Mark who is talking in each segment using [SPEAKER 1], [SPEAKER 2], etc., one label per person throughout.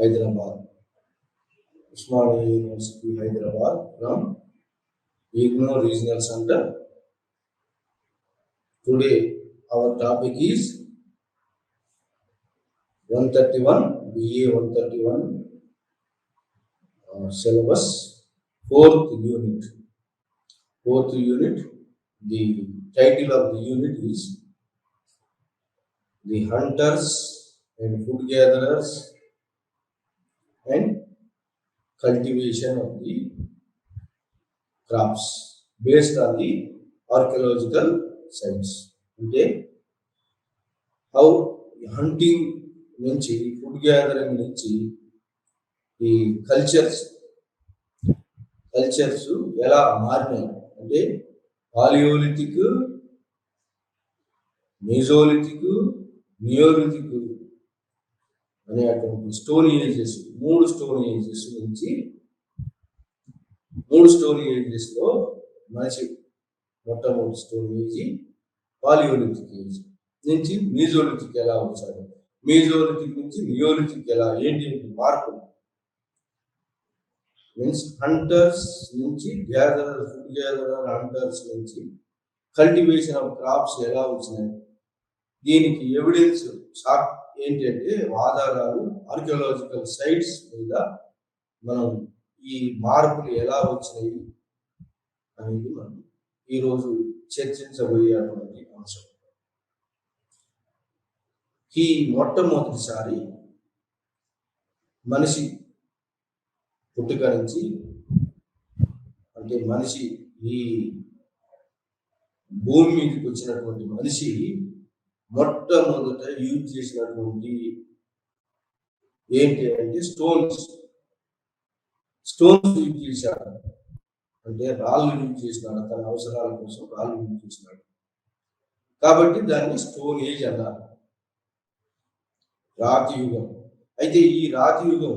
[SPEAKER 1] Hyderabad, Usmania University, Hyderabad, from IGNOU Regional Center. Today our topic is 131, BA 131 syllabus, fourth unit. The title of the unit is The Hunters and Food Gatherers and Cultivation of the Crops based on the archaeological sites. అంటే how hunting నుంచి food gathering నుంచి ఈ cultures ఎలా మారినాయి అంటే Palaeolithic, మెజోలిథిక్, neolithic అనేటువంటి stone ages, మూడు stone ages లో మనిషి మొట్టమొదటి స్టోన్ ఏజ్ పాలియోలిథిక్ ఏజ్ నుంచి మీజోలిథిక్ ఎలా వచ్చాడు, మీజోలిథిక్ నుంచి నియోలిథిక్ ఎలా ఏంటి మార్పులు మీన్స్ హంటర్స్ నుంచి ఫుడ్ గ్యాదరర్ హంటర్స్ నుంచి కల్టివేషన్ ఆఫ్ క్రాప్స్ ఎలా వచ్చినాయి, దీనికి ఎవిడెన్స్ ఏంటంటే ఆధారాలు ఆర్కియాలజికల్ సైట్స్ మీద మనం ఈ మార్పులు ఎలా వచ్చినాయి అనేది మనం ఈరోజు చర్చించబోయేటువంటి అంశం. ఈ మొట్టమొదటిసారి మనిషి పుట్టుక నుంచి అంటే మనిషి ఈ భూమి మీదకి వచ్చినటువంటి మనిషి మొట్టమొదట యూజ్ చేసినటువంటి ఏంటి అంటే స్టోన్స్ యూజ్ చేశాడు. అంటే రాళ్ళు యూజ్ చేసినాడు, తన అవసరాల కోసం రాళ్ళు యూజ్ చేసినాడు. కాబట్టి దాన్ని స్టోన్ ఏజ్ అన్నారు, రాతి యుగం. అయితే ఈ రాతి యుగం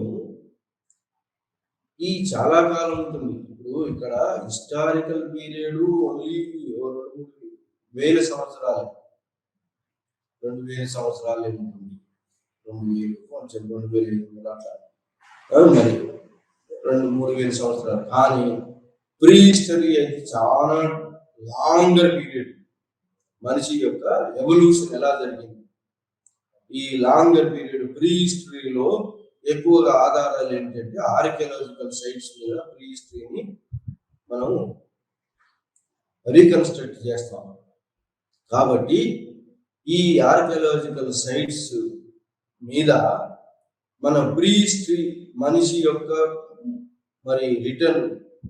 [SPEAKER 1] ఈ చాలా కాలం ఉంటుంది. ఇప్పుడు ఇక్కడ హిస్టారికల్ పీరియడ్ ఓన్లీ 2000 సంవత్సరాలు, 2000 సంవత్సరాలు ఉంటుంది. 2000 కొంచెం 2000 అట్లా మరి 2-3000 సంవత్సరాలు. కానీ ప్రీ హిస్టరీ అయితే చాలా లాంగర్ పీరియడ్. మనిషి యొక్క ఎవల్యూషన్ ఎలా జరిగింది, ఈ లాంగర్ పీరియడ్ ప్రీ హిస్టరీలో ఎక్కువగా ఆధారాలు ఏంటంటే ఆర్కియాలజికల్ సైట్స్ మీద ప్రీ హిస్టరీని మనం రీకన్స్ట్రక్ట్ చేస్తాం. కాబట్టి ఈ ఆర్కియాలజికల్ సైట్స్ మీద మన ప్రీ హిస్టరీ మనిషి యొక్క మరి రిటర్న్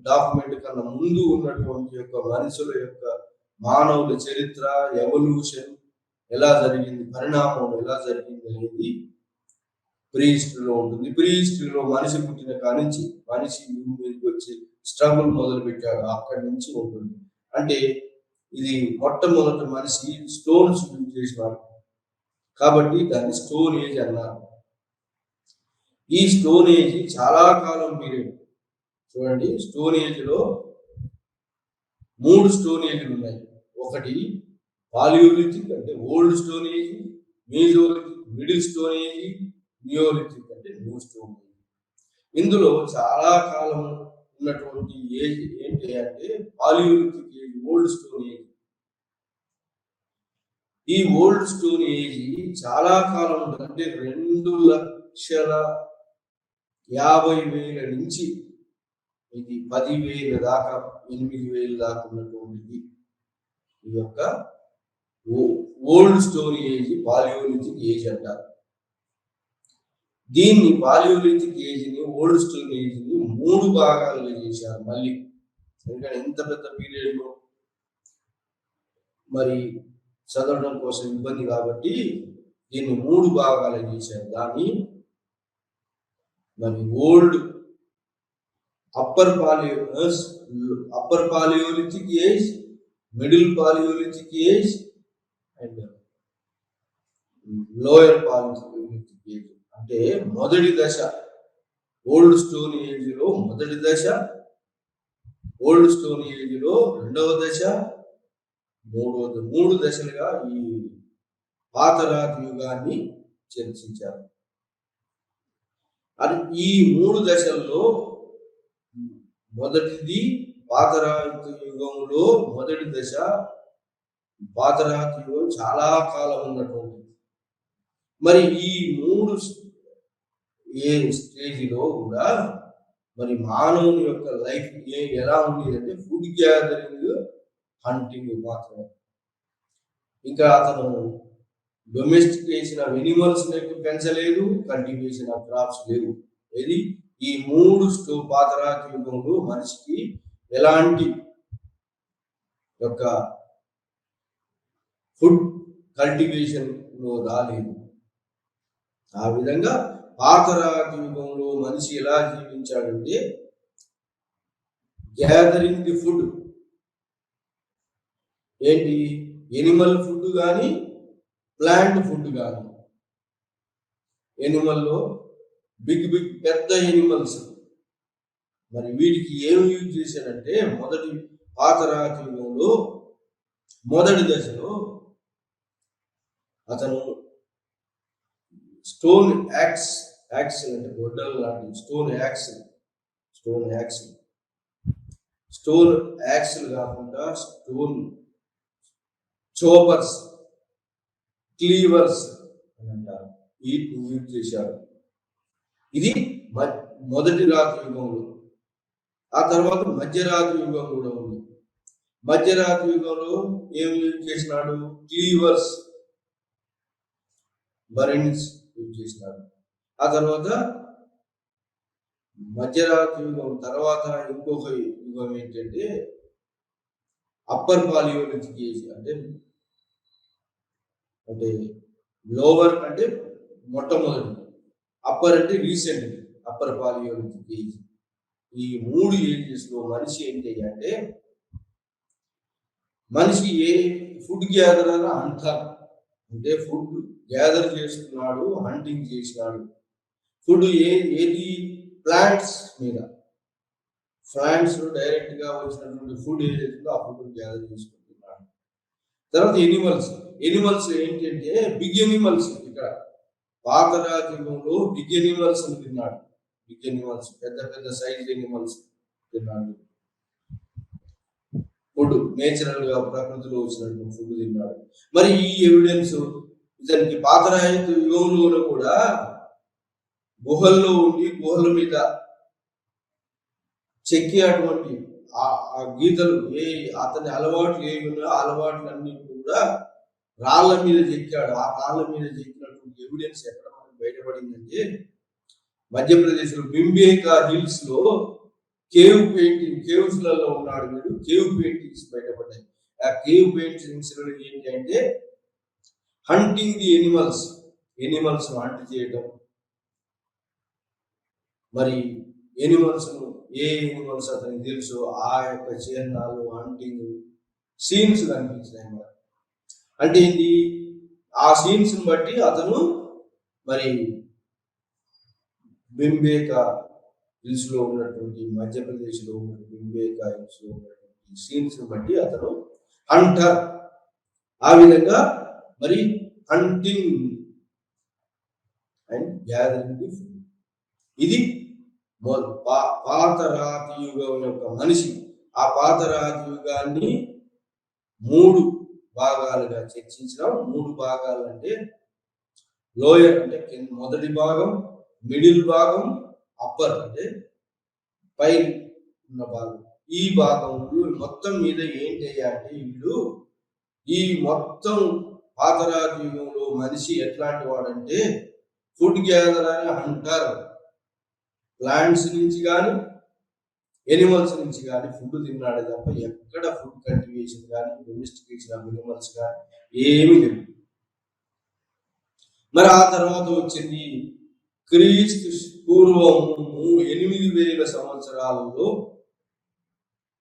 [SPEAKER 1] డాక్యుమెంట్ కన్నా ముందు ఉన్నటువంటి యొక్క మనుషుల యొక్క మానవుల చరిత్ర, ఎవల్యూషన్ ఎలా జరిగింది, పరిణామం ఎలా జరిగింది అనేది ప్రీ హిస్టరీలో ఉంటుంది. ప్రీ హిస్టరీలో మనిషి పుట్టిన కానించి మనిషి మీదకి వచ్చి స్ట్రగుల్ మొదలు పెట్టాడు, అక్కడి నుంచి ఉంటుంది. అంటే ఇది మొట్టమొదటి మనిషి స్టోన్స్ యూజ్ చేసినాడు కాబట్టి దాన్ని స్టోన్ ఏజ్ అన్నారు. ఈ స్టోన్ ఏజ్ చాలా కాలం పీరియడ్. చూడండి, స్టోన్ ఏజ్ లో 3 స్టోన్ ఏజ్లు ఉన్నాయి. ఒకటి పాలియోలిథిక్ అంటే old stone age, mesolithic middle stone age, neolithic అంటే న్యూ స్టోన్ ఏజ్. ఇందులో చాలా కాలం ఉన్నటువంటి ఏజ్ ఏంటి అంటే palaeolithic age, old stone age. ఈ ఓల్డ్ స్టోన్ ఏజ్ చాలా కాలం ఉంటుంది. అంటే 2,50,000 నుంచి ఇది 10,000 దాకా, 8,000 దాకా ఉన్నటువంటిది ఈ యొక్క old stone age, palaeolithic age అంటారు. దీన్ని పాలియోలిథిక్ ఏజ్ ని, ఓల్డ్ స్టోన్ ఏజ్ ని 3 భాగాలుగా చేశారు. మళ్ళీ ఎందుకంటే ఇంత పెద్ద పీరియడ్ లో మరి చదవడం కోసం ఇబ్బంది కాబట్టి దీన్ని 3 భాగాలుగా చేశారు. దాన్ని మరి old upper palaeolithic age, middle palaeolithic age and lower palaeolithic age. అంటే మొదటి దశ ఓల్డ్ స్టోన్ ఏజ్ లో మొదటి దశ, ఓల్డ్ స్టోన్ ఏజ్ లో రెండవ దశ, మూడవది. 3 దశలుగా ఈ పాత రాతి యుగాన్ని చర్చించారు. అది ఈ 3 దశల్లో మొదటిది పాతరాతి యుగంలో మొదటి దశ. పాతరాతి యుగం చాలా కాలం ఉన్నటువంటిది. మరి ఈ 3 స్టేజ్లో కూడా మరి మానవుని యొక్క లైఫ్ ఎలా ఉంది అంటే ఫుడ్ గ్యాదరింగ్, హంటింగ్ మాత్రమే. ఇంకా అతను డొమెస్టికేషన్ ఆఫ్ ఎనిమల్స్ పెంచలేదు, కల్టివేషన్ ఆఫ్ క్రాప్స్ లేవు. ఇది ఈ 3 పాతరాతి యుగంలో మనిషికి ఎలాంటి యొక్క ఫుడ్ కల్టివేషన్ లో రాలేదు. ఆ విధంగా పాతరాతి యుగంలో మనిషి ఎలా జీవించాడంటే గ్యాదరింగ్ ది ఫుడ్, ఏంటి ఎనిమల్ ఫుడ్ కానీ ప్లాంట్ ఫుడ్ కానీ. ఎనిమల్లో బిగ్ పెద్ద ఎనిమల్స్, మరి వీటికి ఏమి యూజ్ చేశాడంటే మొదటి పాతరాతి యుగంలో మొదటి దశలో అతను స్టోన్ యాక్స్ అంటే గొడ్డలు లాంటి స్టోన్ యాక్స్లు కాకుండా స్టోన్ చోపర్స్, క్లీవర్స్ అని అంటారు, వీటిని యూజ్ చేశారు. ఇది మొదటి రాతి యుగంలో. ఆ తర్వాత మధ్యరాతి యుగం కూడా ఉంది. మధ్యరాతి యుగంలో ఏం యూజ్ చేసినాడు? క్లీవర్స్, బరిన్స్ యూజ్ చేసినాడు. ఆ తర్వాత మధ్యరాతి యుగం తర్వాత ఇంకొక యుగం ఏంటంటే అప్పర్ పాలియోలిథిక్ ఏజ్. అంటే లోవర్ అంటే మొట్టమొదటి, అప్పర్ అంటే రీసెంట్, అప్పర్ పాలియోలిథిక్ ఏజ్. ఈ 3 ఏజెస్ లో మనిషి ఏం చేయాలంటే మనిషి ఏ ఫుడ్ గ్యాదరర్ అంటారు, అంటే ఫుడ్ గ్యాదర్ చేస్తున్నాడు, హంటింగ్ చేసినాడు. ఫుడ్ ఏది ప్లాంట్స్ మీద, ప్లాంట్స్ డైరెక్ట్ గా వచ్చినటువంటి ఫుడ్ ఏదైతుందో ఆ ఫుడ్ గ్యాదర్ చేసుకుంటున్నాడు. తర్వాత ఎనిమల్స్ ఏంటంటే బిగ్ ఎనిమల్స్. ఇక్కడ పాతరాతి యుగంలో బిగ్ ఎనిమల్స్ అని తిన్నాడు. బిగ్ ఎనిమల్స్, పెద్ద సైజ్ ఎనిమల్స్ తిన్నాడు. ఫుడ్ నేచురల్ గా ప్రకృతిలో వచ్చినటువంటి ఫుడ్ తిన్నాడు. మరి ఈ ఎవిడెన్స్ ఇతనికి పాతరాతి యుగంలో కూడా గుహల్లో ఉండి గుహల మీద చెక్కేటువంటి ఆ గీతలు, అతని అలవాట్లు ఏమిన్నా అలవాట్లన్నీ కూడా రాళ్ల మీద చెక్కాడు. ఆ రాళ్ల మీద చెక్కినటువంటి ఎవిడెన్స్ ఎక్కడ మనకు బయటపడిందంటే మధ్యప్రదేశ్ లో బింబేకా హిల్స్ లో కేవ్స్ లలో ఉన్నాడు వీడు. కేవ్ పెయింటింగ్స్ బయటపడ్డాయి. ఆ కేవ్ పెయింటింగ్స్ ఏంటి అంటే హంటింగ్ ది ఎనిమల్స్ హంట్ చేయడం. మరి ఏ ఎనిమల్స్ అతనికి తెలుసు, ఆ యొక్క చిహ్నాలు, హంటింగ్ సీన్స్ కనిపించినాయి. అంటే ఏంటి, ఆ సీన్స్ బట్టి అతను మరి బింబేకా హిల్స్ లో ఉన్నటువంటి, మధ్యప్రదేశ్ లో ఉన్నటువంటి బింబేకా హిల్స్ లో ఉన్నటువంటి సీన్స్ బట్టి అతను హంటర్. ఆ విధంగా మరి hunting and gathering the food. ఇది పాతరాతి యుగం యొక్క మనిషి. ఆ పాతరాతి యుగాన్ని 3 భాగాలుగా చర్చించినాం. 3 భాగాలు అంటే లోయర్ అంటే మొదటి భాగం, మిడిల్ భాగం, అప్పర్ అంటే పై ఉన్న భాగం. ఈ భాగంలో మొత్తం మీద ఏం చేయాలంటే వీళ్ళు ఈ మొత్తం పాతరాతి యుగంలో మనిషి ఎట్లాంటి వాడంటే ఫుడ్ గ్యాదర్ అని అంటారు. ప్లాంట్స్ నుంచి కానీ ఎనిమల్స్ నుంచి కానీ ఫుడ్ తిన్నాడు తప్ప ఎక్కడ ఫుడ్ కల్టివేషన్ కానీ డొమెస్టికేషన్ ఆఫ్ ఎనిమల్స్ కానీ ఏమీ లేదు. మరి ఆ తర్వాత వచ్చింది క్రీస్తు పూర్వం 8000 సంవత్సరాలలో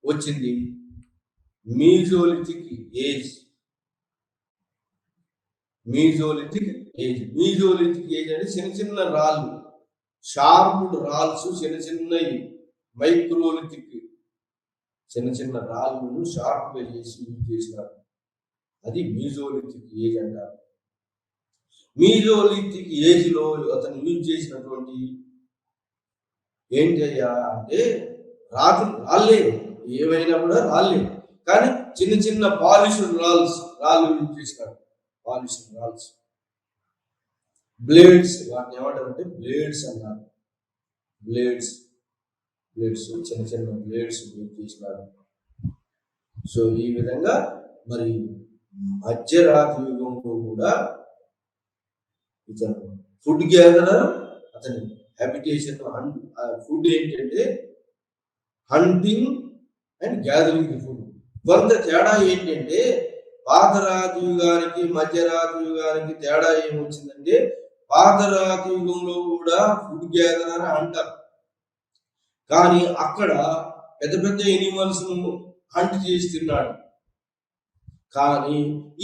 [SPEAKER 1] వచ్చింది మీజోలిథిక్ ఏజ్. మీజోలిథిక్ ఏజ్ అంటే చిన్న రాళ్ళు, షార్ప్డ్ రాల్స్, చిన్నవి మైక్రోలిథిక్, చిన్న రాళ్ళను షార్ప్ గా చేసి యూజ్ చేసినారు. అది మీజోలిథిక్ ఏజ్ అంటారు. మీజోలిథిక్ ఏజ్ లో అతను యూజ్ చేసినటువంటి ఏంటయ్యా అంటే రాళ్ళే, ఏమైనా కూడా రాళ్ళే, కానీ చిన్న చిన్న పాలిష్డ్ రాళ్ళు యూజ్ చేసినాడు. పాలిష్డ్ రాల్స్, బ్లేడ్స్, వాటిని ఏమంటారంటే బ్లేడ్స్ అన్నారు. బ్లేడ్స్ చిన్న చిన్న బ్లేడ్స్ యూజ్ చేసినాడు. సో ఈ విధంగా మరి మధ్యరాత్రి యుగంలో కూడా ఇతను ఫుడ్ గ్యాదరర్, అతని హ్యాబిటేషన్ ఫుడ్ ఏంటంటే హంటింగ్ అండ్ గ్యాదరింగ్ ఫుడ్. కొంత తేడా ఏంటంటే పాతరాతి యుగానికి మధ్యరాతి యుగానికి తేడా ఏమొచ్చిందంటే పాతరాతి యుగంలో కూడా ఫుడ్ గ్యాదరర్ అంటారు, కానీ అక్కడ పెద్ద పెద్ద ఎనిమల్స్ హంట్ చేసి తిన్నాడు. కానీ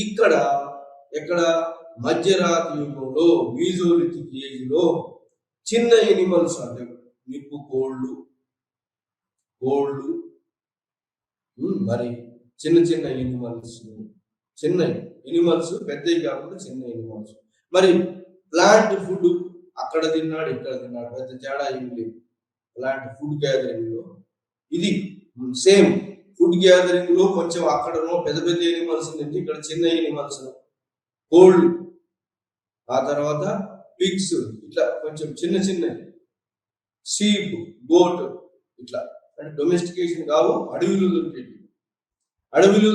[SPEAKER 1] ఎక్కడ మధ్యరాతి యుగంలో మీజోలిథిక్ ఏజ్లో చిన్న ఎనిమల్స్ అంటే నిప్పు కోళ్ళు మరి చిన్న చిన్న ఎనిమల్స్ పెద్దవి కాకుండా చిన్న ఎనిమల్స్, మరి ప్లాంట్ ఫుడ్ అక్కడ తిన్నాడు ఇక్కడ తిన్నాడు, పెద్ద తేడా ఏం లేదు. ప్లాంట్ ఫుడ్ గ్యాదరింగ్ లో ఇది సేమ్. ఫుడ్ గ్యాదరింగ్ లో కొంచెం అక్కడనో పెద్ద పెద్ద ఎనిమల్స్ తింటే ఇక్కడ చిన్న ఎనిమల్స్, కోళ్ళు, ఆ తర్వాత పిగ్స్, ఇట్లా కొంచెం చిన్న చిన్నవి, షీప్, గోట్, ఇట్లా అంటే డొమెస్టికేషన్ కావు, అడవిలో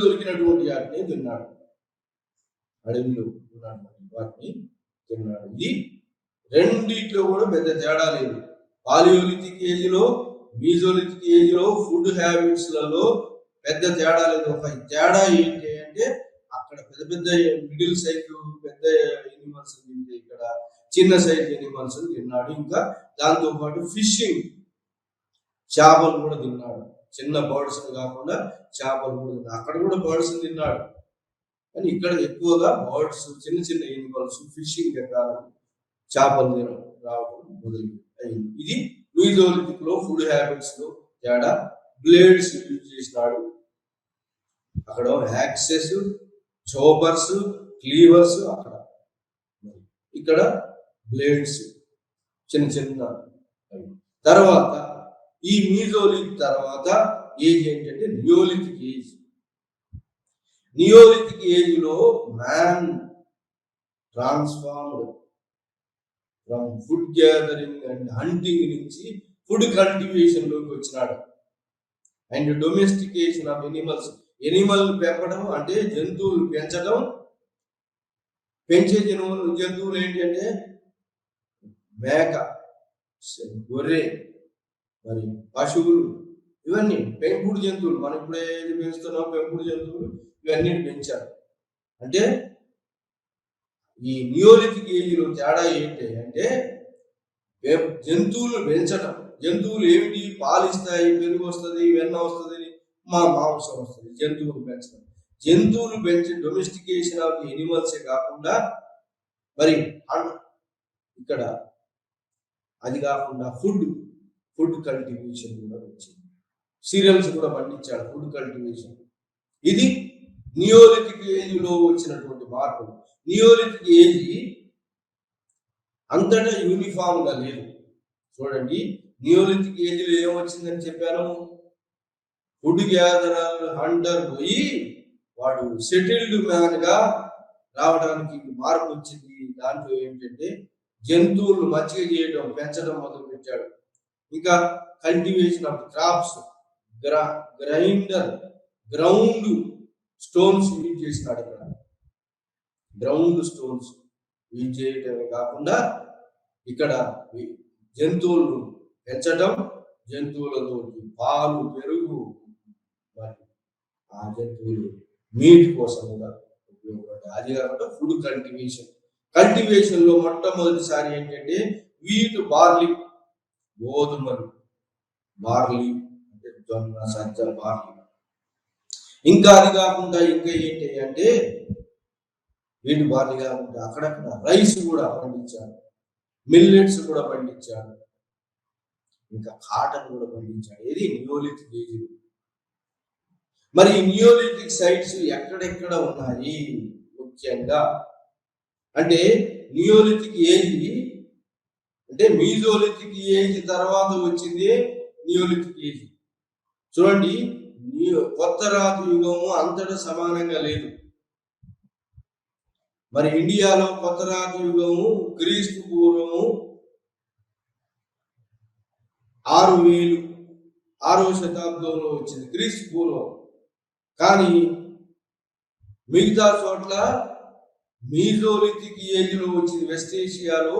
[SPEAKER 1] దొరికినటువంటి వాటిని తిన్నాడు. ఇది రెండిట్లో కూడా పెద్ద తేడా లేదు. పాలియోలిథిక్ ఏజ్లో మీజోలిథిక్ ఏజ్లో ఫుడ్ హ్యాబిట్స్లలో పెద్ద తేడా లేదు. ఒక తేడా ఏంటి అంటే అక్కడ పెద్ద పెద్ద మిడిల్ సైజు పెద్ద ఎనిమల్స్ తింటే ఇక్కడ చిన్న సైజు ఎనిమల్స్ తిన్నాడు. ఇంకా దాంతో పాటు ఫిషింగ్, చేపలు కూడా తిన్నాడు. చిన్న బర్డ్స్ కాకుండా చేపలు కూడా తిన్నాడు. అక్కడ కూడా బర్డ్స్ తిన్నాడు, కానీ ఇక్కడ ఎక్కువగా బర్డ్స్, చిన్న చిన్న ఎనిమల్స్, ఫిషింగ్ రకాల చేపలు తినడం రావడం మొదలు అయింది. ఇది మీజోలిథిక్ లో ఫుడ్ హ్యాబిట్స్ లో తేడా. బ్లేడ్స్ యూజ్ చేసినాడు. అక్కడ యాక్సెస్, చోపర్స్, క్లీవర్స్, ఇక్కడ బ్లేడ్స్ చిన్న చిన్న. తర్వాత ఈ మీజోలిథిక్ తర్వాత ఏజ్ ఏంటంటే నియోలిథిక్ ఏజ్. నియోలిథిక్ ఏజ్ లో man transformed from food gathering and hunting నుంచి ఫుడ్ కల్టివేషన్ లోకి వచ్చినాడు. అండ్ డొమెస్టికేషన్ ఆఫ్ ఎనిమల్ పెంపడం అంటే జంతువులు పెంచడం. పెంచే జంతువులు ఏంటంటే మేక, గొర్రె, మరి పశువులు, ఇవన్నీ పెంపుడు జంతువులు. మనం ఇప్పుడే పెంచుతున్నాం పెంపుడు జంతువులు, ఇవన్నీ పెంచారు. అంటే ఈ నియోలిథిక్ ఏజ్లో తేడా ఏంటి అంటే జంతువులు పెంచడం. జంతువులు ఏమిటి? పాలిస్తాయి, పెరుగు వస్తుంది, వెన్న వస్తుంది, మాంసం వస్తుంది. జంతువులు పెంచడం, జంతువులు పెంచే డొమెస్టికేషన్ ఆఫ్ ఎనిమల్సే కాకుండా మరి ఇక్కడ అది కాకుండా ఫుడ్ కల్టివేషన్ కూడా వచ్చింది. సీరియల్స్ కూడా పండించాడు, ఫుడ్ కల్టివేషన్. ఇది నియోలిథిక్ ఏజ్లో వచ్చినటువంటి మార్పులు. నియోలిథిక్ ఏజ్ అంతటా యూనిఫామ్ గా లేదు. చూడండి, నియోలిథిక్ ఏజ్లో ఏమొచ్చిందని చెప్పాను? ఫుడ్ గ్యాదరర్, హంటర్ పోయి వాడు సెటిల్డ్ మ్యాన్ గా రావడానికి మార్పు వచ్చింది. దాంట్లో ఏంటంటే జంతువులు మచ్చిక చేయడం, పెంచడం మొదలు పెట్టాడు. ఇంకా cultivation of crops, ground stones use చేసినాడు. ఇక్కడ గ్రౌండ్ స్టోన్స్ యూజ్ చేయటమే కాకుండా ఇక్కడ జంతువులను పెంచడం, జంతువులతో పాలు, పెరుగు, మరి ఆ జంతువులు మీట్ కోసం కూడా ఉపయోగపడతాయి. అది కాకుండా ఫుడ్ కల్టివేషన్ లో మొట్టమొదటిసారి ఏంటంటే వీట్, బార్లీ, గోధుమలు, బార్లీ అంటే జొన్న, సజ్జ, బార్లీ. ఇంకా అది కాకుండా ఇంకా ఏంటి అంటే వీటి బార్లీ కాకుండా అక్కడక్కడ రైస్ కూడా పండించాడు, మిల్లెట్స్ కూడా పండించాడు, ఇంకా కాటన్ కూడా పండించాడు. ఇది నియోలిథిక్ ఏజ్. మరి నియోలిథిక్ సైట్స్ ఎక్కడెక్కడ ఉన్నాయి ముఖ్యంగా అంటే నియోలిథిక్ ఏజ్ అంటే అంటే మీజోలిథిక్ ఏజ్ తర్వాత వచ్చింది నియోలిథిక్ ఏజ్. చూడండి, కొత్త రాతి యుగము అంతటా సమానంగా లేదు. మరి ఇండియాలో కొత్త రాతి యుగము క్రీస్తు పూర్వము 6వ శతాబ్దంలో వచ్చింది, క్రీస్తు పూర్వం. కానీ మిగతా చోట్ల మీజోలిథిక్ ఏజ్ లో వచ్చింది. వెస్ట్ ఏషియాలో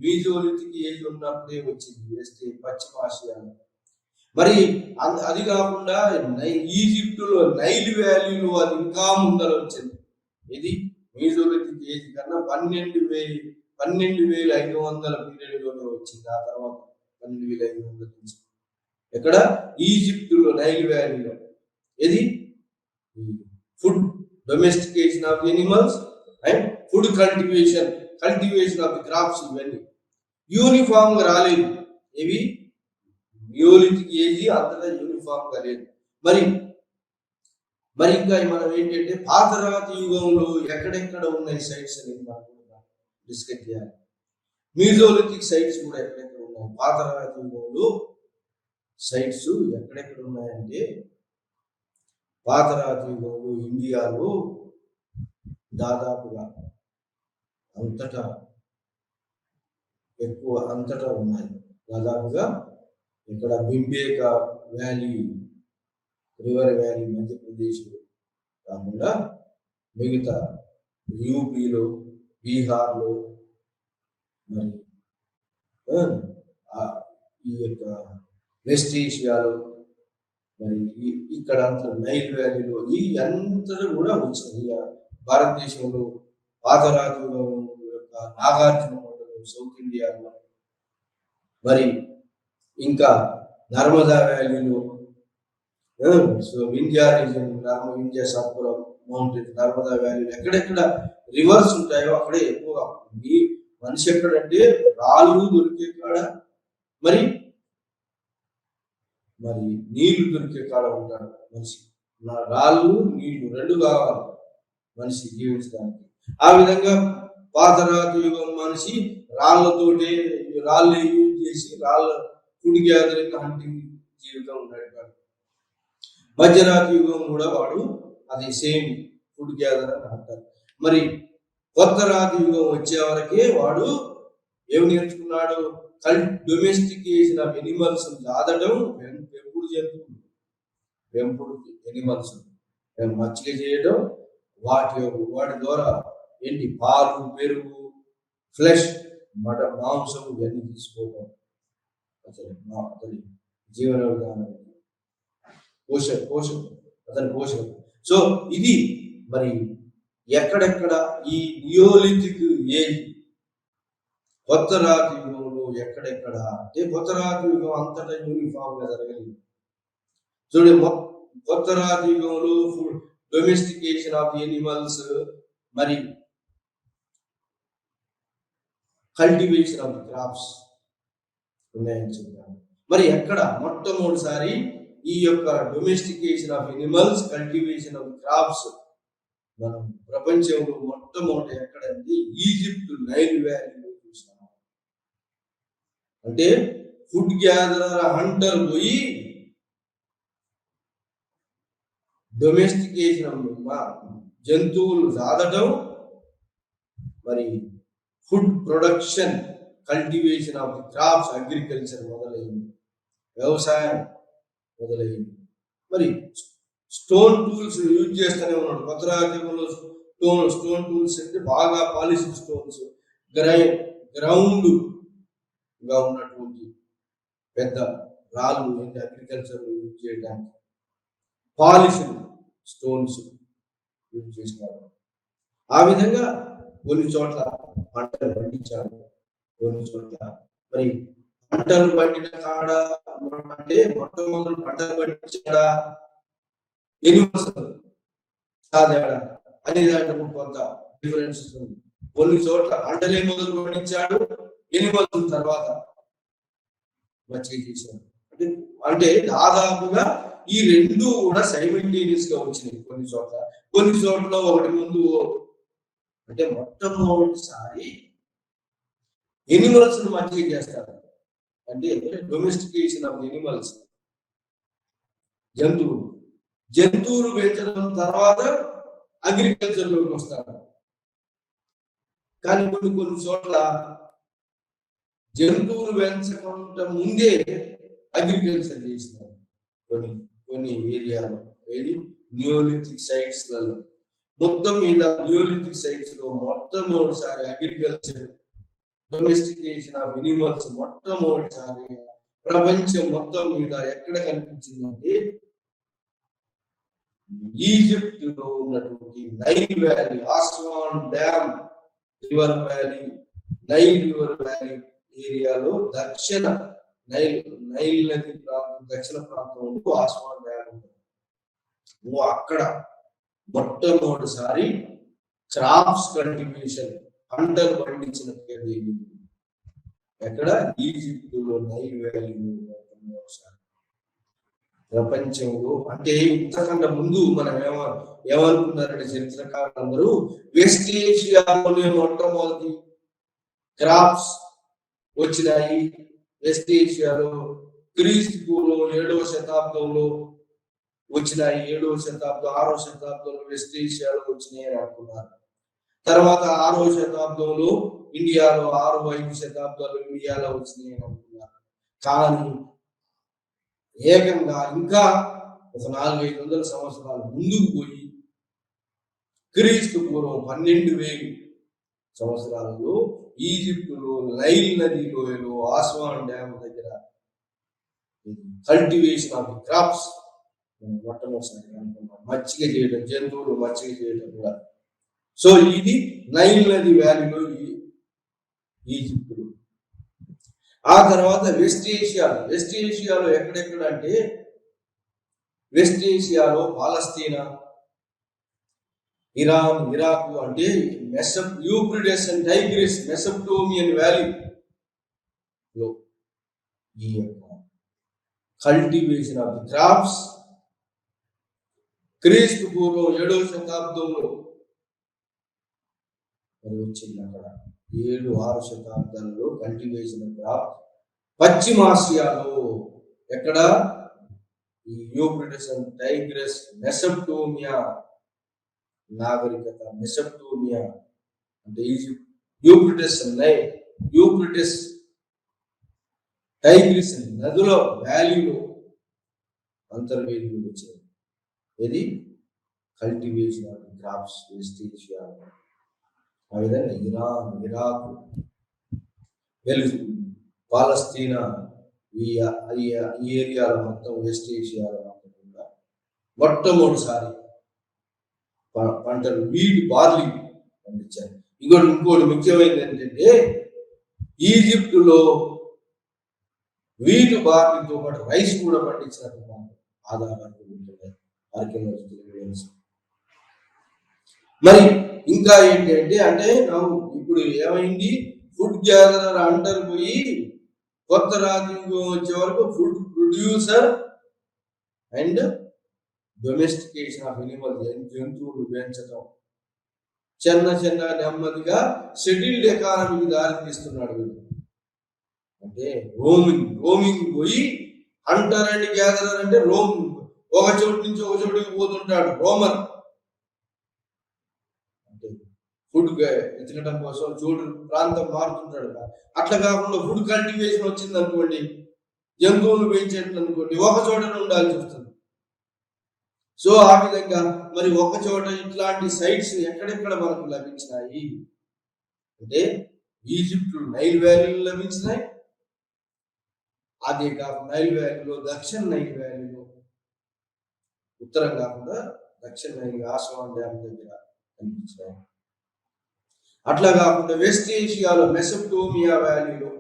[SPEAKER 1] మీజోలిథిక్ ఏజ్ ఉన్నప్పుడే వచ్చింది, పశ్చిమ ఆసియాలో. మరి అది కాకుండా ఈజిప్టులో నైల్ వ్యాలీలో అది ఇంకా ముందర వచ్చింది. ఇది మీజోలిథిక్ ఏజ్ కన్నా 12,500 పీరియడ్లోనే వచ్చింది. ఆ తర్వాత 12,500 నుంచి ఎక్కడ ఈజిప్టులో నైల్ వ్యాలీలో. ఇది food domestication of animals and food cultivation of the crops, ఇవన్నీ యూనిఫామ్ గా రాలేదు. ఇవి నియోలిథిక్ ఏజ్ అంతగా యూనిఫామ్ గా లేదు. మరి ఇంకా మనం ఏంటంటే పాత రాతి యుగంలో ఎక్కడెక్కడ ఉన్నాయి సైట్స్ అనేది మనం డిస్కస్ చేయాలి. మీజోలిథిక్ సైట్స్ కూడా ఎక్కడెక్కడ ఉన్నాయి, పాత రాతి యుగంలో సైట్స్ ఎక్కడెక్కడ ఉన్నాయంటే, పాత రాతి యుగంలో ఇండియాలో దాదాపుగా అంతటా ఉన్నాయి. దాదాపుగా ఇక్కడ బింబేకా వ్యాలీ, రివర్ వ్యాలీ మధ్యప్రదేశ్ కాకుండా మిగతా యూపీలో, బీహార్లో, మరి ఈ యొక్క వెస్ట్ ఏషియాలో, మరి ఇక్కడ అంతా నైల్ వ్యాలీలో ఈ అంతటా కూడా వచ్చింది. భారతదేశంలో పాత రాతి యొక్క నాగార్జున మండలం సౌత్ ఇండియాలో, మరి ఇంకా నర్మదా వ్యాలీలో, వింధ్యా రీజన్, వింధ్య సత్పురం మౌంటైన్, నర్మదా వ్యాలీలో ఎక్కడెక్కడ రివర్స్ ఉంటాయో అక్కడే ఎక్కువగా మనిషి ఎక్కడంటే రాళ్ళు దొరికే కాడ, మరి నీళ్లు దొరికే కాడ ఉంటాడు మనిషి. రాళ్ళు నీళ్లు రెండు కావాలి మనిషి జీవించడానికి. ఆ విధంగా పాత రాతి యుగం మనిషి రాళ్ళతోటే రాళ్ళు యూజ్ చేసి రాళ్ళ ఫుడ్ గ్యాదరింగ్, హంటింగ్ జీవితం ఉన్నాడు. మధ్యరాతి యుగం కూడా వాడు అది సేమ్ ఫుడ్ గ్యాదర్ అని అంటారు. మరి కొత్త రాతి యుగం వచ్చే వరకే వాడు ఏమి నేర్చుకున్నాడు? డొమెస్టికేషన్ ఆఫ్ ఎనిమల్స్, దాదడం, పెంపుడు జంతువులు, పెంపుడు ఎనిమల్స్ మచ్చిక చేయడం, వాటి ద్వారా ఏంటి పాలు, పెరుగు, ఫ్లెష్, మాంసం ఇవన్నీ తీసుకోవడం అతని జీవన విధానం, అతని పోషణ. సో ఇది మరి ఎక్కడెక్కడ ఈ నియోలిథిక్ ఏజ్ కొత్త రాతి యుగంలో ఎక్కడెక్కడ అంటే, కొత్త రాతి యుగం అంతటా యూనిఫామ్ గా జరగలేదు. చూడండి, కొత్త రాతి యుగంలో డొమెస్టికేషన్ ఆఫ్ ఎనిమల్స్, మరి కల్టివేషన్ ఆఫ్ క్రాప్స్ ఉన్నాయని చెప్పాను. మరి ఎక్కడ మొట్టమొదటిసారి ఈ యొక్క domestication of animals, cultivation of crops మనం ప్రపంచంలో మొట్టమొదటి ఎక్కడంటే ఈజిప్ట్ నైల్ వ్యాలీలో చూసాము. అంటే ఫుడ్ గ్యాదరర్, హంటర్ పోయి డొమెస్టికేషన్ జంతువులు సాధటం, మరి food production, cultivation of the crops, agriculture మొదలైంది, వ్యవసాయం మొదలైంది. మరి స్టోన్ టూల్స్ యూజ్ చేస్తూనే ఉన్నాడు. కొత్త రాజ్యంలో స్టోన్ టూల్స్ అంటే బాగా పాలిష్డ్ స్టోన్స్, గ్రౌండ్ గా ఉన్నటువంటి పెద్ద రాళ్ళు ఏంటి అగ్రికల్చర్ యూజ్ చేయడానికి పాలిష్డ్ స్టోన్స్ యూజ్ చేసినారు. ఆ విధంగా కొన్ని చోట్ల పంటలు పండించారు, కొన్ని చోట్ల మరి పంటలు పండిన కాడ అంటే మొట్టమొదటి పంటలు పండించాడా ఎనిమల్స్ కాదా అనే దాంట్లో కొంత డిఫరెన్స్ ఉంది. కొన్ని చోట్ల పంటలే మొదలు పండించాడు, ఎనిమల్స్ తర్వాత మచ్చిక చేశాడు. అంటే దాదాపుగా ఈ రెండు కూడా సైమల్టేనియస్ గా వచ్చినాయి. కొన్ని చోట్ల ఒకటి ముందు. అంటే మొట్టమొదటిసారి ఎనిమల్స్ మజ్జిగ చేస్తారు. అంటే డొమెస్టికేషన్ ఆఫ్ ఎనిమల్స్, జంతువులు పెంచడం తర్వాత అగ్రికల్చర్లోకి వస్తారు. కానీ కొన్ని చోట్ల జంతువులు పెంచకుండా ముందే అగ్రికల్చర్ చేసినారు. కొన్ని ఏరియాలో, ఏది నియోలిథిక్ సైట్స్ లలో, మొత్తం మీద నియోలిథిక్ సైట్స్ లో మొట్టమొదటిసారి అగ్రికల్చర్, డొమెస్టికేషన్ ఆఫ్ ఎనిమల్స్ మొట్టమొదటిసారి ప్రపంచం మొత్తం మీద ఎక్కడ కనిపించిందంటే ఈజిప్ట్ లో ఉన్నటువంటి Nile valley, Aswan dam river valley, Nile river valley ఏరియాలో దక్షిణ నైల్ నది ప్రాంతం, దక్షిణ ప్రాంతంలో ఆస్వాన్ డ్యామ్ ఉంటుంది. అక్కడ మొట్టమొదటిసారి క్రాప్స్ కల్టివేషన్, పంటలు పండించిన ఎక్కడ? ఈజిప్టులో నైల్ వ్యాలీలో మొట్టమొదటిసారి ప్రపంచంలో. అంటే ఇంతకన్నా ముందు మనం ఏమనుకున్నారంటే చరిత్రకారులు అందరూ వెస్ట్ ఏషియాలోనే మొట్టమొదటి క్రాప్స్ వచ్చినాయి. వెస్ట్ ఏషియాలో క్రీస్తు పూర్వం 7వ శతాబ్దంలో వచ్చినాయి. 7వ శతాబ్దం 6వ శతాబ్దంలో వెస్ట్ ఏషియాలో వచ్చినాయి అని అనుకున్నారు. తర్వాత 6వ శతాబ్దంలో ఇండియాలో, 6-5 శతాబ్దాలు ఇండియాలో వచ్చినాయి అని అనుకున్నారు. కానీ ఏకంగా ఇంకా ఒక 400-500 సంవత్సరాలు ముందుకు పోయి క్రీస్తు పూర్వం 12,000 సంవత్సరాలలో ఈజిప్టులో నైల్ నది లోయలో ఆస్వాన్ డ్యామ్ దగ్గర కల్టివేషన్ ఆఫ్ క్రాప్స్ మొట్టమొదటిసారి అనుకున్నాం. మచ్చిక చేయడం, జంతువులు మచ్చిక చేయడం కూడా. సో ఇది నైల్ నది వ్యాలీలో ఈజిప్టులో. ఆ తర్వాత వెస్ట్ ఏషియాలో ఎక్కడెక్కడ అంటే వెస్ట్ ఏషియాలో పాలస్తీనా, ఇరాన్, ఇరాక్, అంటే యూఫ్రటీస్ అండ్ టైగ్రిస్ మెసొపొటేమియన్ వ్యాలీలో ఈ యొక్క కల్టివేషన్ ఆఫ్ ది క్రాప్స్ క్రీస్తు పూర్వం 7వ శతాబ్దంలో వచ్చింది. అక్కడ 7-6 శతాబ్దాల్లో కల్టివేషన్ ఆఫ్ క్రాప్. పశ్చిమాసియాలో ఎక్కడ? ఈ యూఫ్రటీస్ అండ్ టైగ్రిస్ మెసొపొటేమియా నాగరికత, మెసొపొటేమియా అంటే ఈజిప్ట్, యూఫ్రటీస్ టైగ్రిస్ నదుల వ్యాలీలో అంతర్వేదిలో వచ్చాయి. ఇది కల్టివేషన్ ఆఫ్ క్రాప్స్ వెస్ట్ ఏషియాలో. ఆ విధంగా ఇరాన్, ఇరాక్, పాలస్తీనా, ఈ ఏరియాలో మొత్తం వెస్ట్ ఏషియాలో మొట్టమొదటిసారి పంటలు వీట్, బార్లీ పండించారు. ఇంకోటి ముఖ్యమైనది ఏంటంటే ఈజిప్టులో వీట్, బార్లీతో పాటు రైస్ కూడా పండించినట్టు ఆధారాలు ఆర్కియాలజికల్ ఎవిడెన్స్. మరి ఇంకా ఏంటంటే అంటే ఇప్పుడు ఏమైంది, ఫుడ్ గ్యాదరర్ అంటారు పోయి కొత్త రాజ్యం వచ్చే వరకు food producer and domestication of animals, జంతువులు పెంచడం చిన్న నెమ్మదిగా షెడ్యూల్డ్ ఎకానమీకి దారి తీస్తున్నాడు వీడు. అంటే రోమింగ్ పోయి హంటర్ అండ్ గ్యాదరర్ అంటే ఒక చోటు నుంచి ఒక చోటుకి పోతుంటాడు రోమర్. అంటే ఫుడ్ ఎత్తకడం కోసం చోటు ప్రాంతం మారుతుంటాడు. అట్లా కాకుండా ఫుడ్ కల్టివేషన్ వచ్చింది అనుకోండి, జంతువులు పెంచేట్లు అనుకోండి, ఒక చోటనే ఉండాల్సి వస్తుంది. సో ఆ విధంగా మరి ఒక చోట ఇట్లాంటి సైట్స్ ఎక్కడెక్కడ మనకు లభించినాయి అంటే ఈజిప్ట్ నైల్ వ్యాలీలో లభించినాయి. అదే కాకుండా నైల్ వ్యాలీలో, దక్షిణ నైల్ వ్యాలీలో, ఉత్తరం కాకుండా దక్షిణ నైల్ ఆస్వాన్ డ్యామ్ దగ్గర కనిపించినాయి. అట్లా కాకుండా వెస్ట్ ఏషియాలో మెసొపొటేమియా వ్యాలీలో,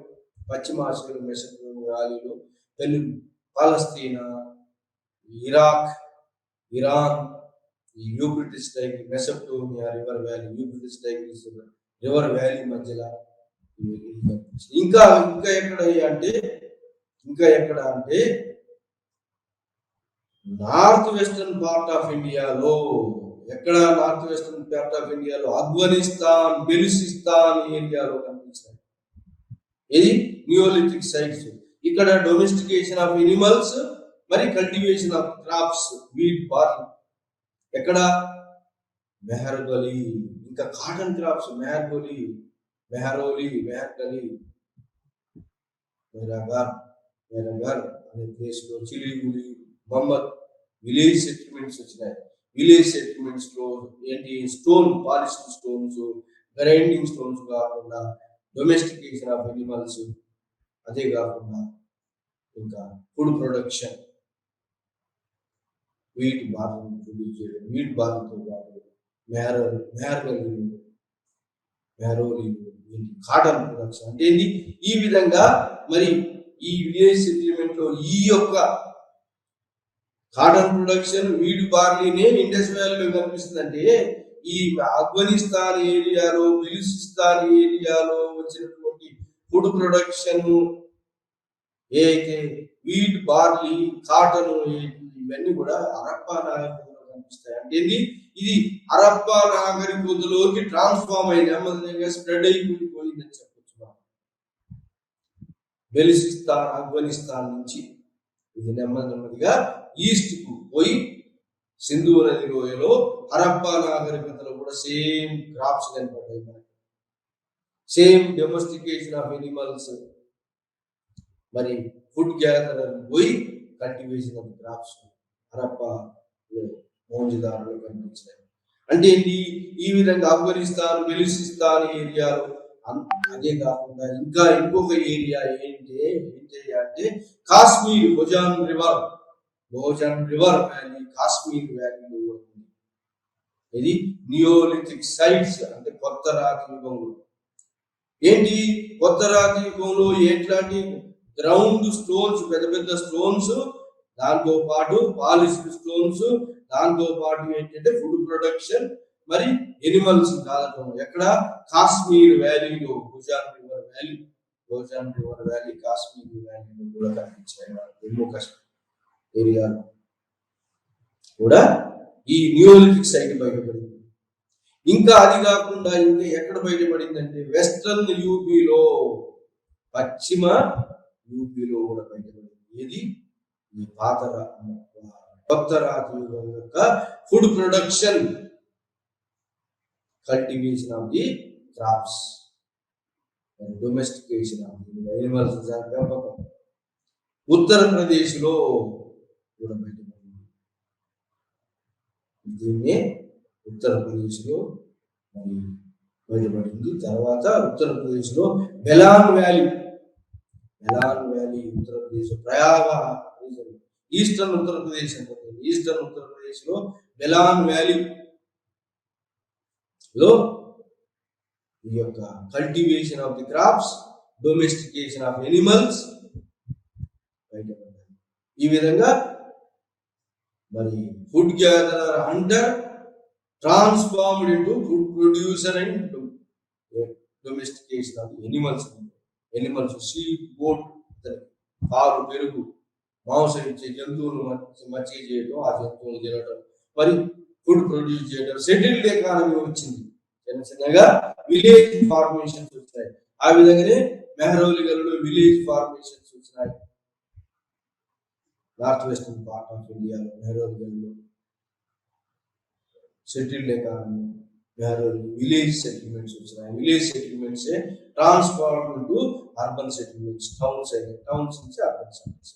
[SPEAKER 1] పశ్చిమాసియాలో మెసొపొటేమియా వ్యాలీలో పాలస్తీనా, ఇరాక్, ఇరాన్, ఈ Euphrates Tigris, Mesopotamia river valley, Euphrates Tigris river valley మధ్యలో. ఇంకా ఎక్కడ అంటే నార్త్ వెస్టర్న్ పార్ట్ ఆఫ్ ఇండియాలో, ఆఫ్ఘనిస్తాన్, బెలూచిస్తాన్ ఏరియాలో కనిపించాయి. ఇది నియోలిథిక్ సైట్స్. ఇక్కడ డొమెస్టికేషన్ ఆఫ్ ఎనిమల్స్ మరి cultivation of crops, wheat, barley. ఎక్కడ మెహర్గలి. ఇంకా కాటన్ క్రాప్స్ మెహర్గలి, మెహరోలి, మెహర్గలి, మెహరగర్ అనే ప్లేస్ లో చిలిగులి, మహమ్మద్ విలేజ్ సెటిల్మెంట్స్ వచ్చినాయి. విలేజ్ సెటిల్మెంట్స్ లో ఏంటి, stone, polished stones, grinding stones కాకుండా డొమెస్టికేషన్ ఆఫ్ ఎనిమల్స్, అదే కాకుండా ఇంకా food production, wheat barley produce చేయడం, వీట్ బార్లీతో పాటు మెహరోలి, కాటన్ ప్రొడక్షన్. అంటే ఈ విధంగా మరి ఈ విలేజ్ సెటిల్మెంట్ లో ఈ యొక్క కాటన్ ప్రొడక్షన్, వీట్ బార్లీనే ఇండస్ వ్యాలీలో కనిపిస్తుంది. అంటే ఈ ఆఫ్ఘనిస్తాన్ ఏరియాలో, బెలూచిస్తాన్ ఏరియాలో వచ్చినటువంటి ఫుడ్ ప్రొడక్షన్ ఏదైతే వీట్, బార్లీ, కాటన్, ఇవన్నీ కూడా హరప్పా నాగరికతలో కనిపిస్తాయి. అంటే ఇది హరప్పా నాగరికతలోకి ట్రాన్స్ఫార్మ్ అయి నెమ్మదిగా స్ప్రెడ్ అయిపోయిందని చెప్పొచ్చు. బెలూచిస్తాన్, ఆఫ్ఘనిస్తాన్ నుంచి ఇది నెమ్మదిగా ఈస్ట్ కు పోయి సింధు నది లోయలో హరప్పా నాగరికతలో కూడా సేమ్ క్రాప్స్ కనపడ్డాయి మనకి. సేమ్ డొమెస్టికేషన్ ఆఫ్ ఎనిమల్స్, మరి ఫుడ్ గ్యాదర్ పోయి కల్టివేషన్ ఆఫ్ క్రాప్స్ హరప్పా మోహంజదారోలో కనిపించినాయి. అంటే ఈ విధంగా ఆఫ్ఘనిస్తాన్, బెలూచిస్తాన్ ఏరియాలో, అదే కాకుండా ఇంకా ఇంకొక ఏరియా ఏంటి అంటే కాశ్మీర్, భోజన్ రివర్ వ్యాలీ, కాశ్మీర్ వ్యాలీలో ఉంది. ఇది నియోలిథిక్ సైట్స్, అంటే కొత్త రాతి యుగంలో. ఏంటి కొత్త రాతి యుగంలో ఎట్లాంటి గ్రౌండ్ స్టోన్స్, పెద్ద పెద్ద స్టోన్స్, దాంతో పాటు పాలిష్డ్ స్టోన్స్, దాంతో పాటు ఏంటంటే ఫుడ్ ప్రొడక్షన్, మరి ఎనిమల్స్ కాదటం. ఎక్కడ కాశ్మీర్ వ్యాలీలో, భోజన్ రివర్ వ్యాలీ, కాశ్మీర్ వ్యాలీలో కూడా కనిపించాయి. జమ్మూ కాశ్మీర్ ఏరియాలో కూడా ఈ నియోలిథిక్ సైట్ బయటపడింది. ఇంకా అది కాకుండా ఇంకా ఎక్కడ బయటపడిందంటే వెస్ట్రన్ యూపీలో, పశ్చిమ యూపీలో కూడా బయటపడింది. ఏది ఈ కొత్త రాతి యుగం యొక్క food production, cultivation of the crops, domestication of the animals పెంపకం ఉత్తరప్రదేశ్ లో కూడా బయటపడింది. దీన్నే ఉత్తరప్రదేశ్ లో మరి బయటపడింది. తర్వాత ఉత్తరప్రదేశ్ లో Belan valley, Uttar Pradesh Prayag region, eastern Uttar Pradesh అంటే ఈస్టర్న్ ఉత్తరప్రదేశ్ లో బెలాన్ వ్యాలీ లో ఈ యొక్క cultivation of the crops, domestication of animals బయటపడ్డాయి. ఈ విధంగా మరి food gatherer, hunter transformed into food producer and domestication of animals, sheep, goat, పాలు, పెరుగు, మాంసం ఇచ్చే జంతువులు మచ్చిక చేయడం, ఆ జంతువులు తినడం, మరి ఫుడ్ ప్రొడ్యూస్ చేయడం. సెటిల్డ్ ఎకానమీ వచ్చింది. చిన్నగా విలేజ్ ఫార్మేషన్స్ వచ్చాయి. ఆ విధంగానే మెహరోలిగల్లో విలేజ్ ఫార్మేషన్స్ వచ్చినాయి. నార్త్ వెస్టర్న్ పార్ట్ ఆఫ్ ఇండియాలో మెహరోలిగల్లో సెటిల్డ్ ఎకానమీ, విలేజ్ సెటిల్మెంట్స్ వచ్చినాయి. Village settlements transform into urban settlements, towns నుంచి అర్బన్ సెటిల్మెంట్స్.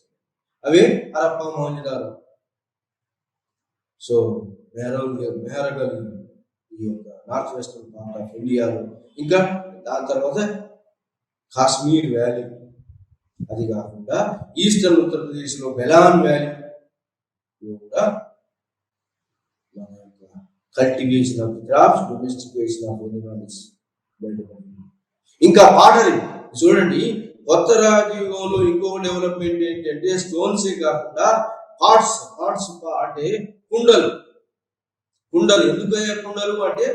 [SPEAKER 1] అవే హరప్పా, మొహంజదారో. సో మెహరగలి ఈ యొక్క నార్త్ వెస్టర్న్ పార్ట్ ఆఫ్ ఇండియాలో, ఇంకా దాని తర్వాత కాశ్మీర్ వ్యాలీ, అది కాకుండా ఈస్టర్న్ ఉత్తరప్రదేశ్ లో బెలాన్ వ్యాలీ కూడా మన యొక్క cultivation of the crops, domestication of animals బయటపడింది. ఇంకా పాటరీ చూడండి, కొత్త రాజయుగంలో ఇంకొక డెవలప్మెంట్ ఏంటంటే స్టోన్సే కాకుండా పార్ట్స్ అంటే కుండలు. ఎందుకయ్యా కుండలు అంటే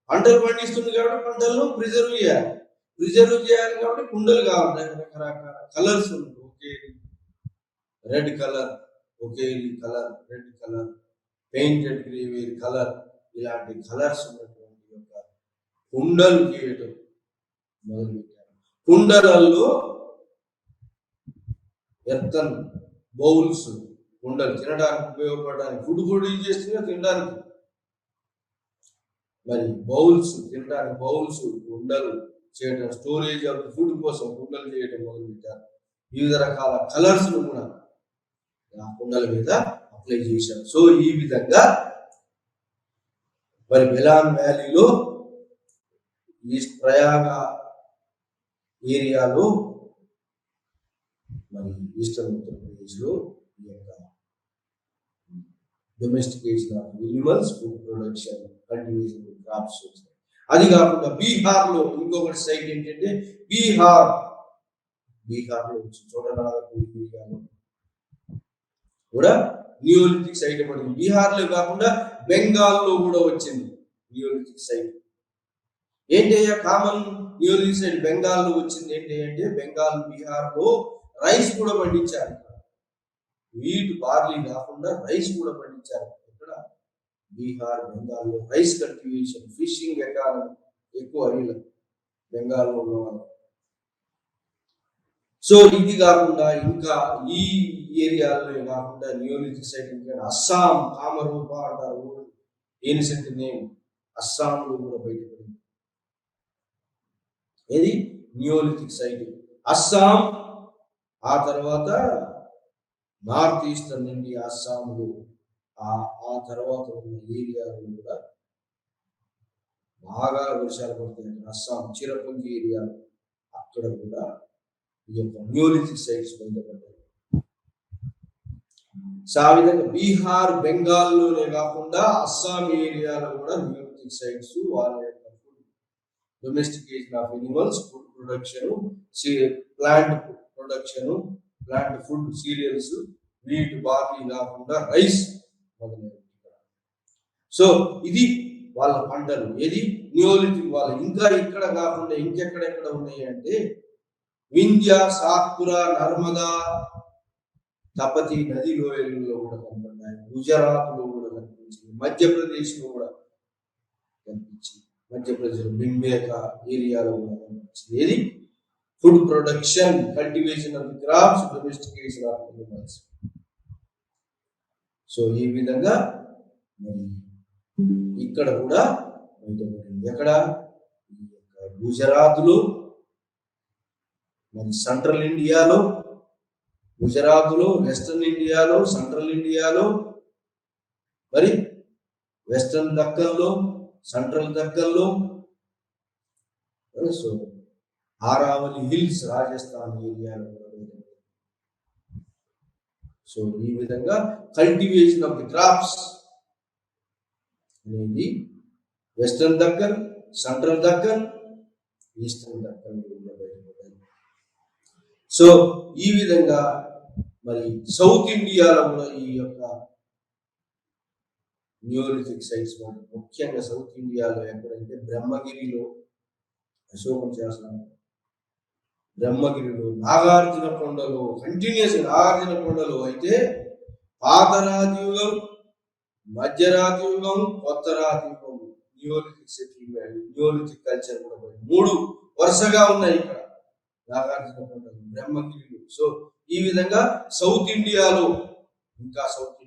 [SPEAKER 1] పంటలు పండిస్తుంది కాబట్టి పంటలను ప్రిజర్వ్ చేయాలి కాబట్టి కుండలు కావాలి. రకరకాల కలర్స్ ఉంటాయి. ఒకే red colour, red colour, painted grey ware colour, ఇలాంటి కలర్స్ ఉన్నటువంటి యొక్క కుండలు చేయటం మొదలుపెట్టారు. కుండలలో ఎర్తన్ బౌల్స్, కుండలు తినడానికి ఉపయోగపడడానికి, ఫుడ్ ప్రొడ్యూస్ చేస్తున్నా తినడానికి, మరి బౌల్స్ తినడానికి బౌల్స్, కుండలు చేయడం, స్టోరేజ్ ఆఫ్ ఫుడ్ కోసం కుండలు చేయడం మొదలుపెట్టారు. వివిధ రకాల కలర్స్ కూడా ఆ కుండల మీద అప్లై చేశారు. సో ఈ విధంగా మరి బెలాన్ వ్యాలీలో ఈస్ట్ ప్రయాగ ఏరియాలో మరి ఈస్టర్న్ ఉత్తరప్రదేశ్ లో ఈ యొక్క domestication of animals, food production, cultivation, crops వచ్చాయి. అది కాకుండా బీహార్ లో ఇంకొకటి సైట్ ఏంటంటే బీహార్ లో చూడరాదు కూడా నియోలిథిక్ సైట్ పడింది. బీహార్ లో కాకుండా బెంగాల్లో కూడా వచ్చింది నియోలిథిక్ సైట్. ఏంటయ్యా కామన్ నియోలిథిక్ సైట్ బెంగాల్లో వచ్చింది ఏంటి అంటే, బెంగాల్ బీహార్ లో రైస్ కూడా పండించారు. వీట్ బార్లీ కాకుండా రైస్ కూడా పండించారు. ఇక్కడ బీహార్ బెంగాల్లో రైస్ కల్టివేషన్, ఫిషింగ్ ఎకానమీ ఎక్కువ అడిగిన బెంగాల్లో ఉన్నవాళ్ళు. సో ఇది కాకుండా ఇంకా ఈ ఏరియాలో కాకుండా నియోలిథిక్ సైట్ ఇంకా అస్సాం, కామరూప అంటారు, ఏన్షియంట్ నేమ్, అస్సాంలో కూడా బయటపడింది. ఏది నియోలిథిక్ సైట్ అస్సాం. ఆ తర్వాత నార్త్ ఈస్టర్న్ ఇండియా, అస్సాంలో ఆ తర్వాత ఉన్న ఏరియాలో కూడా బాగా వర్షాలు పడతాయి. అస్సాం చిరపుంజి ఏరియాలో అక్కడ కూడా ఈ యొక్క నియోలిథిక్ సైట్స్ బయటపడ్డాయి. సో ఆ విధంగా బీహార్ బెంగాల్లోనే కాకుండా అస్సాం ఏరియాలో కూడా నియోలిథిక్ సైట్స్ వాళ్ళ యొక్క domestication of animals, food production, plant production, plant food, serials, wheat barley కాకుండా రైస్ మొదలైనవి. సో ఇది వాళ్ళ పంటలు. ఏది నియోలిథిక్ వాళ్ళు. ఇంకా ఇక్కడ కాకుండా ఇంకెక్కడెక్కడ ఉన్నాయి అంటే వింధ్య, సాత్పురా, నర్మదా, తపతి నది లోయల్లో కూడా కనపడ్డాయి. గుజరాత్ లో కూడా కనిపించింది. మధ్యప్రదేశ్ లో కూడా కనిపించింది. మధ్యప్రదేశ్ బింబేక ఏరియాలో కూడా కనిపించింది. ఏది food production, cultivation of crops, domestication of animals. So ఈ విధంగా ఇక్కడ కూడా బయటపడింది. ఎక్కడ గుజరాత్ లో, మరి సెంట్రల్ ఇండియాలో, గుజరాత్ లో, వెస్టర్న్ ఇండియాలో, సెంట్రల్ ఇండియాలో, మరి వెస్టర్న్ దక్కన్లో, సెంట్రల్ దక్కన్లో, సో ఆరావళి హిల్స్ రాజస్థాన్ ఏరియాలో. సో ఈ విధంగా కల్టివేషన్ ఆఫ్ ది క్రాప్స్ అనేది western Deccan, central Deccan, eastern Deccan బయటపడ్డాయి. సో ఈ విధంగా మరి సౌత్ ఇండియాలో కూడా ఈ యొక్క నియోలిథిక్ సైట్స్ ముఖ్యంగా సౌత్ ఇండియాలో ఎక్కడంటే బ్రహ్మగిరిలో, అశోకం శాసనం, బ్రహ్మగిరిలో, నాగార్జున కొండలో, కంటిన్యూస్ నాగార్జున కొండలో అయితే పాత రాతియుగం, మధ్య రాతియుగం, కొత్త రాతియుగం, నియోలిథిక్ సెటిల్మెంట్, నియోలిథిక్ కల్చర్ కూడా మూడు వరుసగా ఉన్నాయి ఇక్కడ నాగార్జున కొండలు, బ్రహ్మగిరిలో. సో ఈ విధంగా సౌత్ ఇండియాలో, ఇంకా సౌత్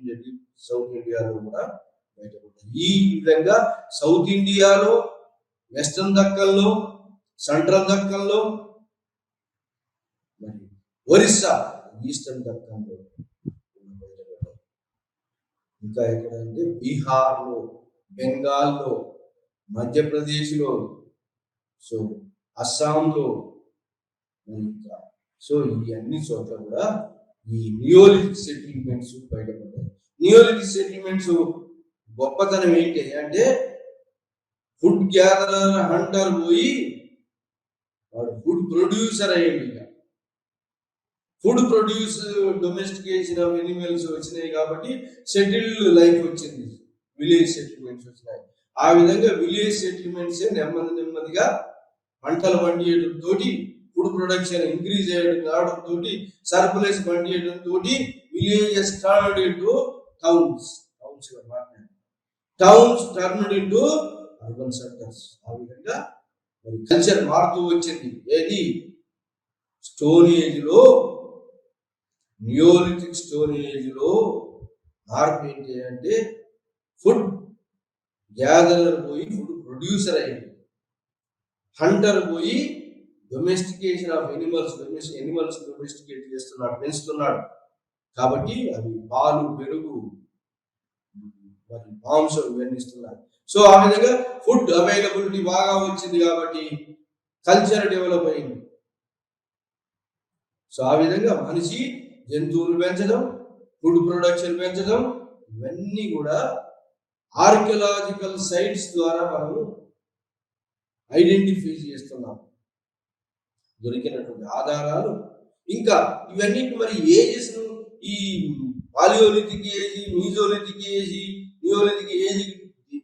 [SPEAKER 1] ఇండియాలో కూడా బయటపడ్డాయి. ఈ విధంగా సౌత్ ఇండియాలో, వెస్టర్న్ దక్కన్లో, సెంట్రల్ దక్కన్లో, మరి ఒరిస్సా ఈస్టర్న్ దక్కన్లో బయటపడ్డాయి. ఇంకా ఎక్కడంటే బీహార్లో, బెంగాల్లో, మధ్యప్రదేశ్లో, సో అస్సాంలో, ఇంకా సో ఈ అన్ని చోట్ల కూడా ఈ నియోలిథిక్ సెటిల్మెంట్స్ బయటపడ్డాయి. నియోలిథిక్ సెటిల్మెంట్స్ గొప్పతనం ఏంటి అంటే ఫుడ్ గ్యాదరర్, హంటర్ పోయి వాడు ఫుడ్ ప్రొడ్యూసర్ అయ్యింది. Food produce, domestication of animals వచ్చినాయి కాబట్టి సెటిల్డ్ లైఫ్ వచ్చింది, విలేజ్ సెటిల్మెంట్స్ వచ్చినాయి. ఆ విధంగా విలేజ్ సెటిల్మెంట్స్ నెమ్మదిగా పంటలు పండియడం తోటి, ఫుడ్ ప్రొడక్షన్ ఇంక్రీజ్ అయ్యడం కావడంతో, సర్ప్లస్ పండియడం తోటి villages turned into towns turned into urban centres. ఆ విధంగా మరి కల్చర్ మారుతూ వచ్చింది. ఏది స్టోన్ ఏజ్ లో, నియోలిథిక్ స్టోన్ ఏజ్ లో మార్పు ఏంటి అంటే ఫుడ్ గ్యాదరర్ పోయి ఫుడ్ ప్రొడ్యూసర్ అయింది, హంటర్ పోయి డొమెస్టికేషన్ ఆఫ్ ఎనిమల్స్ డొమెస్టికేట్ చేస్తున్నాడు, పెంచుతున్నాడు. కాబట్టి అవి పాలు, పెరుగు, మరి మాంసం ఇవన్నీ ఇస్తున్నారు. సో ఆ విధంగా ఫుడ్ అవైలబిలిటీ బాగా వచ్చింది కాబట్టి కల్చర్ డెవలప్ అయింది. సో ఆ విధంగా మనిషి జంతువులు పెంచడం, ఫుడ్ ప్రొడక్షన్ పెంచడం, ఇవన్నీ కూడా ఆర్కియలాజికల్ సైట్స్ ద్వారా మనము ఐడెంటిఫై చేస్తున్నాం, దొరికినటువంటి ఆధారాలు. ఇంకా ఇవన్నీ మరి ఏజెస్, ఈ palaeolithic age, mesolithic age, neolithic age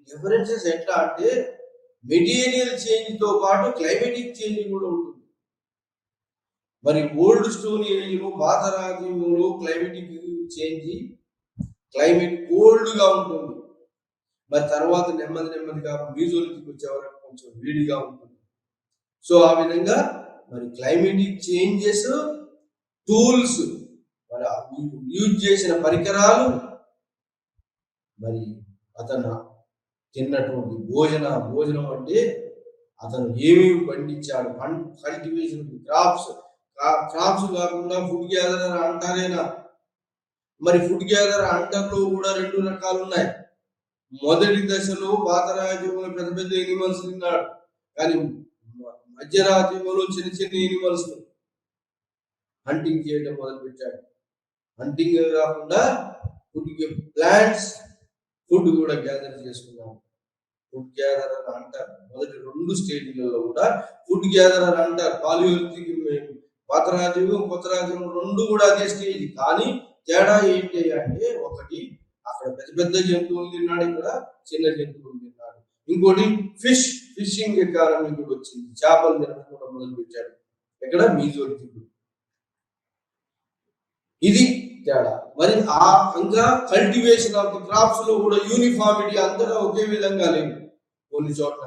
[SPEAKER 1] differences ఎట్లా అంటే మెటీరియల్ చేంజ్ తో పాటు క్లైమేటిక్ చేంజ్ కూడా ఉంటుంది. మరి ఓల్డ్ స్టోన్ ఏజ్ లో, పాతరాజ్యంలో క్లైమేటిక్ చేంజ్, క్లైమేట్ కోల్డ్ గా ఉంటుంది. మరి తర్వాత నెమ్మదిగా మీజోలిథిక్ వచ్చే వరకు కొంచెం వేడిగా ఉంటుంది. సో ఆ విధంగా మరి క్లైమేటిక్ చేంజెస్, టూల్స్, మరి యూజ్ చేసిన పరికరాలు, మరి అతను తిన్నటువంటి భోజనం అంటే అతను ఏమేమి పండించాడు, కల్టివేషన్, క్రాప్స్ కాకుండా ఫుడ్ గ్యాదరర్ అంటారేనా? మరి ఫుడ్ గ్యాదరర్ అంటర్లో కూడా 2 రకాలు ఉన్నాయి. మొదటి దశలో పాతరాజ్యంలో పెద్ద పెద్ద ఎనిమల్స్ తిన్నాడు, కానీ మధ్యరాజ్యంలో చిన్న ఎనిమల్స్ హంటింగ్ చేయడం మొదలు పెట్టాడు. హంటింగ్ కాకుండా ప్లాంట్స్ ఫుడ్ కూడా గ్యాదర్ చేసుకున్నాడు. ఫుడ్ గ్యాదరర్ అంటారు. మొదటి 2 స్టేజ్లలో కూడా ఫుడ్ గ్యాదరర్ అంటారు. పాలియోలిథిక్, పాతరాజ్యం, కొత్త రాజ్యం 2 కూడా అదే స్టేజ్. కానీ తేడా ఏంటి అంటే, ఒకటి అక్కడ పెద్ద జంతువులు తిన్నాడు, ఇక్కడ చిన్న జంతువులు తిన్నాడు. ఇంకోటి ఫిషింగ్ ఎకానమీ కూడా వచ్చింది, చేపలు తినడం కూడా మొదలు పెట్టాడు. ఎక్కడ? మీజోలిథిక్. ఇది తేడా. మరి ఇంకా కల్టివేషన్ ఆఫ్ ది క్రాప్స్ లో కూడా యూనిఫామిటీ అంతటా ఒకే విధంగా లేదు. కొన్ని చోట్ల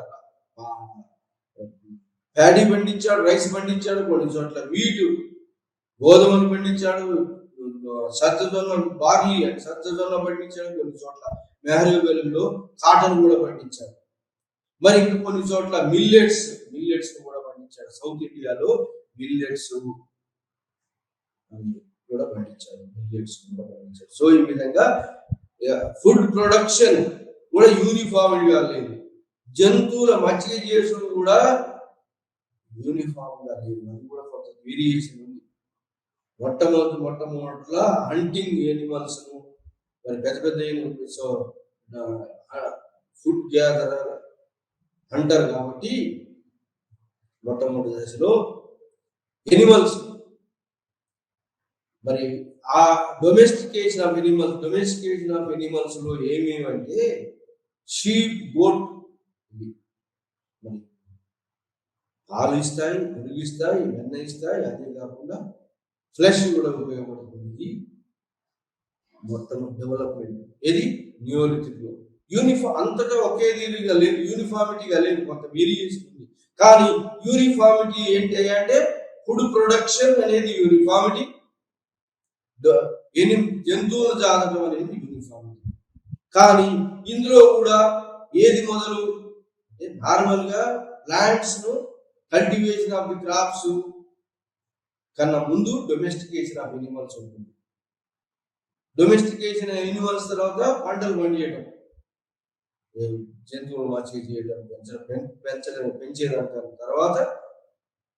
[SPEAKER 1] ప్యాడీ పండించాడు, రైస్ పండించాడు, కొన్ని చోట్ల వీట్, గోధుమలు పండించాడు, సజ్జజొన్న పండించాడు, కొన్ని చోట్ల మెహరూబెల్లో కాటన్ కూడా పండించాడు. మరి ఇంకా కొన్ని చోట్ల మిల్లెట్స్ కూడా పండించాడు. సౌత్ ఇండియాలో మిల్లెట్స్ కూడా పండించాడు. సో ఈ విధంగా ఫుడ్ ప్రొడక్షన్ కూడా యూనిఫామ్గా లేదు. జంతువుల మచ్చిక చేసుడు కూడా యూనిఫామ్ గా లేదు, అది కూడా కొంత వేరియేషన్ ఉంది. మొట్టమొదటిలో హంటింగ్ ఎనిమల్స్, మరి పెద్ద సో ఫుడ్ గ్యాదరర్ అంటారు. కాబట్టి మొట్టమొదటి దశలో ఎనిమల్స్, మరి ఆ డొమెస్టికేషన్ ఆఫ్ ఎనిమల్స్ లో ఏమేమంటే షీప్, గోట్, మరి పాలు ఇస్తాయి, పెరుగు ఇస్తాయి, వెన్న ఇస్తాయి. అదే కాకుండా ఫ్లెష్ కూడా ఉపయోగపడుతుంది. మొత్తం డెవలప్మెంట్ ఏది నియోలిథిక్ లో అంతటా ఒకే తీరుగా లేదు, యూనిఫామిటీగా లేదు, కొంత వేరియేషన్ ఉంది. కానీ యూనిఫామిటీ ఏంటి అంటే ఫుడ్ ప్రొడక్షన్ అనేది యూనిఫామిటీ, జంతువుల జాతకం అనేది యూనిఫామిటీ. కానీ ఇందులో కూడా ఏది మొదలు నార్మల్ గా ప్లాంట్స్ ను కల్టివేషన్ ఆఫ్ ది క్రాప్స్ కన్నా ముందు డొమెస్టికేషన్ ఆఫ్ ఎనిమల్స్ ఉంటుంది. డొమెస్టికేషన్ ఎనిమల్స్ తర్వాత పంటలు పండియడం, జంతువులు మచ్చిక చేయడం, పెంచేదాని తర్వాత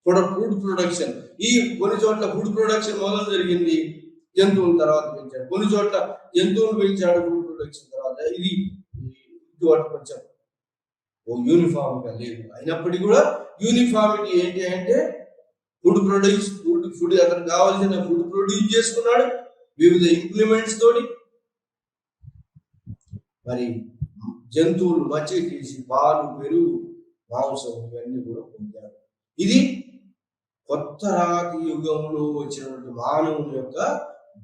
[SPEAKER 1] ఫుడ్ ప్రొడక్షన్. ఈ కొన్ని చోట్ల ఫుడ్ ప్రొడక్షన్ మొదలు జరిగింది, జంతువుల తర్వాత పెంచాడు. కొన్ని చోట్ల జంతువులు పెంచాడు, ఫుడ్ ప్రొడక్షన్ తర్వాత. ఇది కొంచెం యూనిఫామ్ గా లేదు. అయినప్పటికీ కూడా యూనిఫామిటీ ఏంటి అంటే ఫుడ్ అతనికి కావాల్సిన ఫుడ్ ప్రొడ్యూస్ చేసుకున్నాడు వివిధ ఇంప్లిమెంట్స్ తోటి. మరి జంతువులు మచ్చిక చేసి పాలు, పెరుగు, మాంసం ఇవన్నీ కూడా పొందారు. ఇది కొత్త రాతి యుగంలో వచ్చినటువంటి మానవుని యొక్క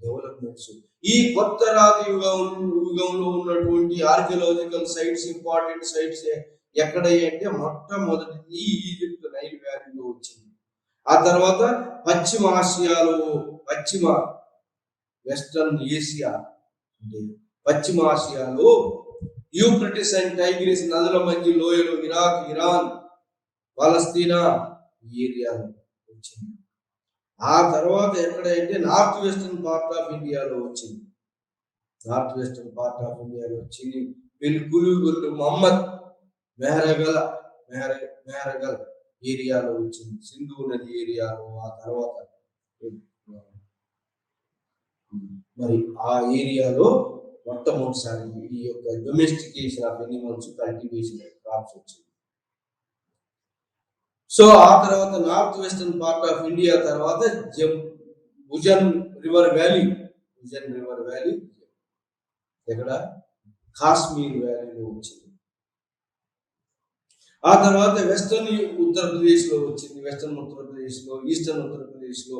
[SPEAKER 1] డెవలప్మెంట్స్. ఈ కొత్త రాతి యుగంలో ఉన్నటువంటి ఆర్కియలాజికల్ సైట్స్, ఇంపార్టెంట్ సైట్స్ ఎక్కడయ్యంటే మొట్టమొదటిది ఈజిప్ట్ నైల్ వ్యాలీలో వచ్చింది. ఆ తర్వాత పశ్చిమ ఆసియాలో వెస్టర్న్ ఏసియా అంటే పశ్చిమ ఆసియాలో యూఫ్రటిస్ అండ్ టైగ్రిస్ నదుల మధ్య లోయలు ఇరాక్, ఇరాన్, పాలస్తీనా ఈ ఏరియాలో వచ్చింది. ఆ తర్వాత ఎక్కడైతే నార్త్ వెస్టర్న్ పార్ట్ ఆఫ్ ఇండియాలో వచ్చింది. కులుగుల్లు మహమ్మద్ మెహరగల్ ఏరియాలో వచ్చింది, సింధు నది ఏరియాలో. ఆ తర్వాత మరి ఆ ఏరియాలో మొట్టమొదటిసారి ఈ యొక్క domestication of animals, cultivation crops వచ్చింది. సో ఆ తర్వాత north western part of India తర్వాత ఉజన్ రివర్ వ్యాలీ ఎక్కడ కాశ్మీర్ వ్యాలీలో వచ్చింది. ఆ తర్వాత వెస్టర్న్ ఉత్తరప్రదేశ్ లో వచ్చింది. ఈస్టర్న్ ఉత్తరప్రదేశ్ లో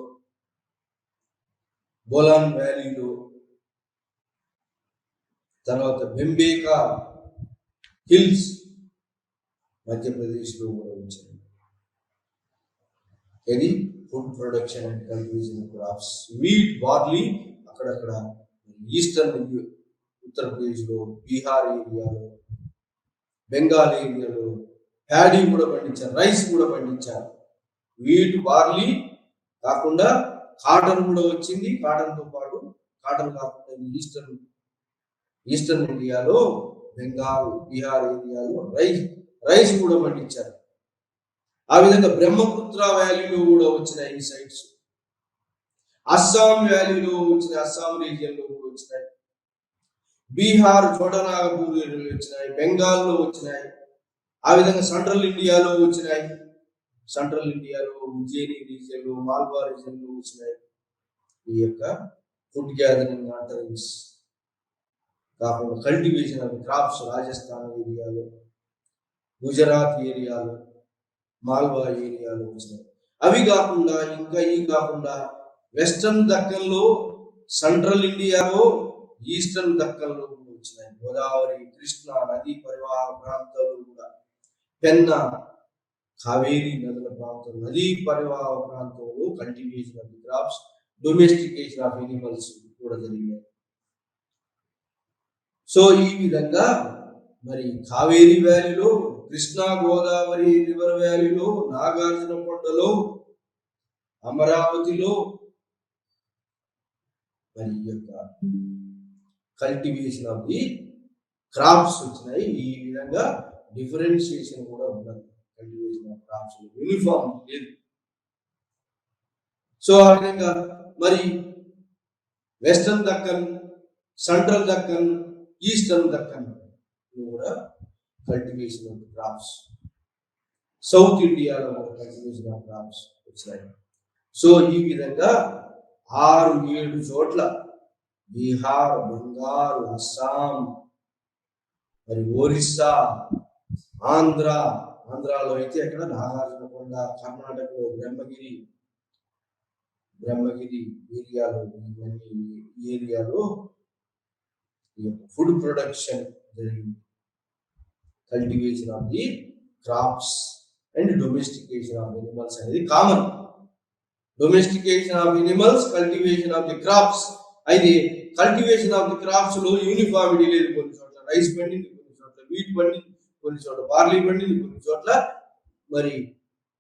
[SPEAKER 1] బోలాన్ వ్యాలీలో, తర్వాత బెంబేకా హిల్స్ మధ్యప్రదేశ్ లో కూడా వచ్చింది. ఇది food production and cultivation crops. Wheat, barley అక్కడక్కడ ఈస్టర్న్ ఉత్తరప్రదేశ్ లో, బీహార్ ఏరియాలో, బెంగాల్ ఏరియాలో ప్యాడీ కూడా పండించారు, రైస్ కూడా పండించారు. వీట్, బార్లీ కాకుండా కాటన్ కూడా వచ్చింది. కాటన్తో పాటు కాటన్ కాకుండా ఈస్టర్న్ ఇండియాలో, బెంగాల్, బీహార్ ఏరియాలో రైస్ కూడా పండించారు. ఆ విధంగా బ్రహ్మపుత్ర వ్యాలీలో కూడా వచ్చినాయి ఈ సైట్స్. అస్సాం వ్యాలీలో వచ్చినాయి, అస్సాం రీజియన్ లో కూడా వచ్చినాయి. బీహార్ చోటనాగపూర్ వచ్చినాయి, బెంగాల్లో వచ్చినాయి. ఆ విధంగా సెంట్రల్ ఇండియాలో వచ్చినాయి. సెంట్రల్ ఇండియాలో ఉజ్జయిని రీజియన్ లో, మాల్వా రీజియన్ లో వచ్చినాయి. ఈ యొక్క ఫుడ్ గ్యాదరింగ్ ఆల్టర్నేటివ్స్ కాకుండా కల్టివేషన్ ఆఫ్ క్రాప్స్ రాజస్థాన్ ఏరియాలో, గుజరాత్ ఏరియాలో, మాల్వా ఏరియాలో వచ్చినాయి. అవి కాకుండా వెస్టర్న్ దక్కన్లో, సెంట్రల్ ఇండియాలో, ఈస్టర్న్ దక్కన్లో వచ్చినాయి. గోదావరి, కృష్ణా నదీ పరివాహ ప్రాంతాలు కూడా, పెన్నా, కావేరీ నదుల ప్రాంతం, నదీ పరివాహ ప్రాంతంలో cultivation of crops, domestication of animals కూడా జరిగినాయి. సో ఈ విధంగా మరి కావేరీ వ్యాలీలో, కృష్ణా గోదావరి రివర్ వ్యాలీలో, నాగార్జున కొండలో, అమరావతిలో మరి ఈ యొక్క కల్టివేషన్ ఆఫ్ ది క్రాప్స్ వచ్చినాయి. ఈ విధంగా డిఫరెన్షియేషన్ కూడా ఉన్నది. కల్టివేషన్ ఆఫ్ క్రాప్స్ యూనిఫామ్ లేదు. సో ఆ విధంగా మరి western Deccan, central Deccan, eastern Deccan కూడా కల్టివేషన్ ఆఫ్ క్రాప్స్, సౌత్ ఇండియాలో కల్టివేషన్ ఆఫ్ క్రాప్స్ వచ్చాయి. సో ఈ విధంగా 6-7 చోట్ల బీహార్, బెంగాల్, అస్సాం, మరి ఒరిస్సా, ఆంధ్రాలో అయితే అక్కడ నాగార్జున కొండ, కర్ణాటకలో బ్రహ్మగిరి ఏరియాలో ఫుడ్ ప్రొడక్షన్ జరిగింది. Cultivation of the crops and domestication of animals అనేది common. Domestication of animals, cultivation of the crops. అయితే కల్టివేషన్ ఆఫ్ ది క్రాప్స్ లో యూనిఫామిటీ లేదు. కొన్ని చోట్ల రైస్ పండింది, కొన్ని చోట్ల వీట్ పండింది, కొన్ని చోట్ల బార్లీ పండింది, కొన్ని చోట్ల మరి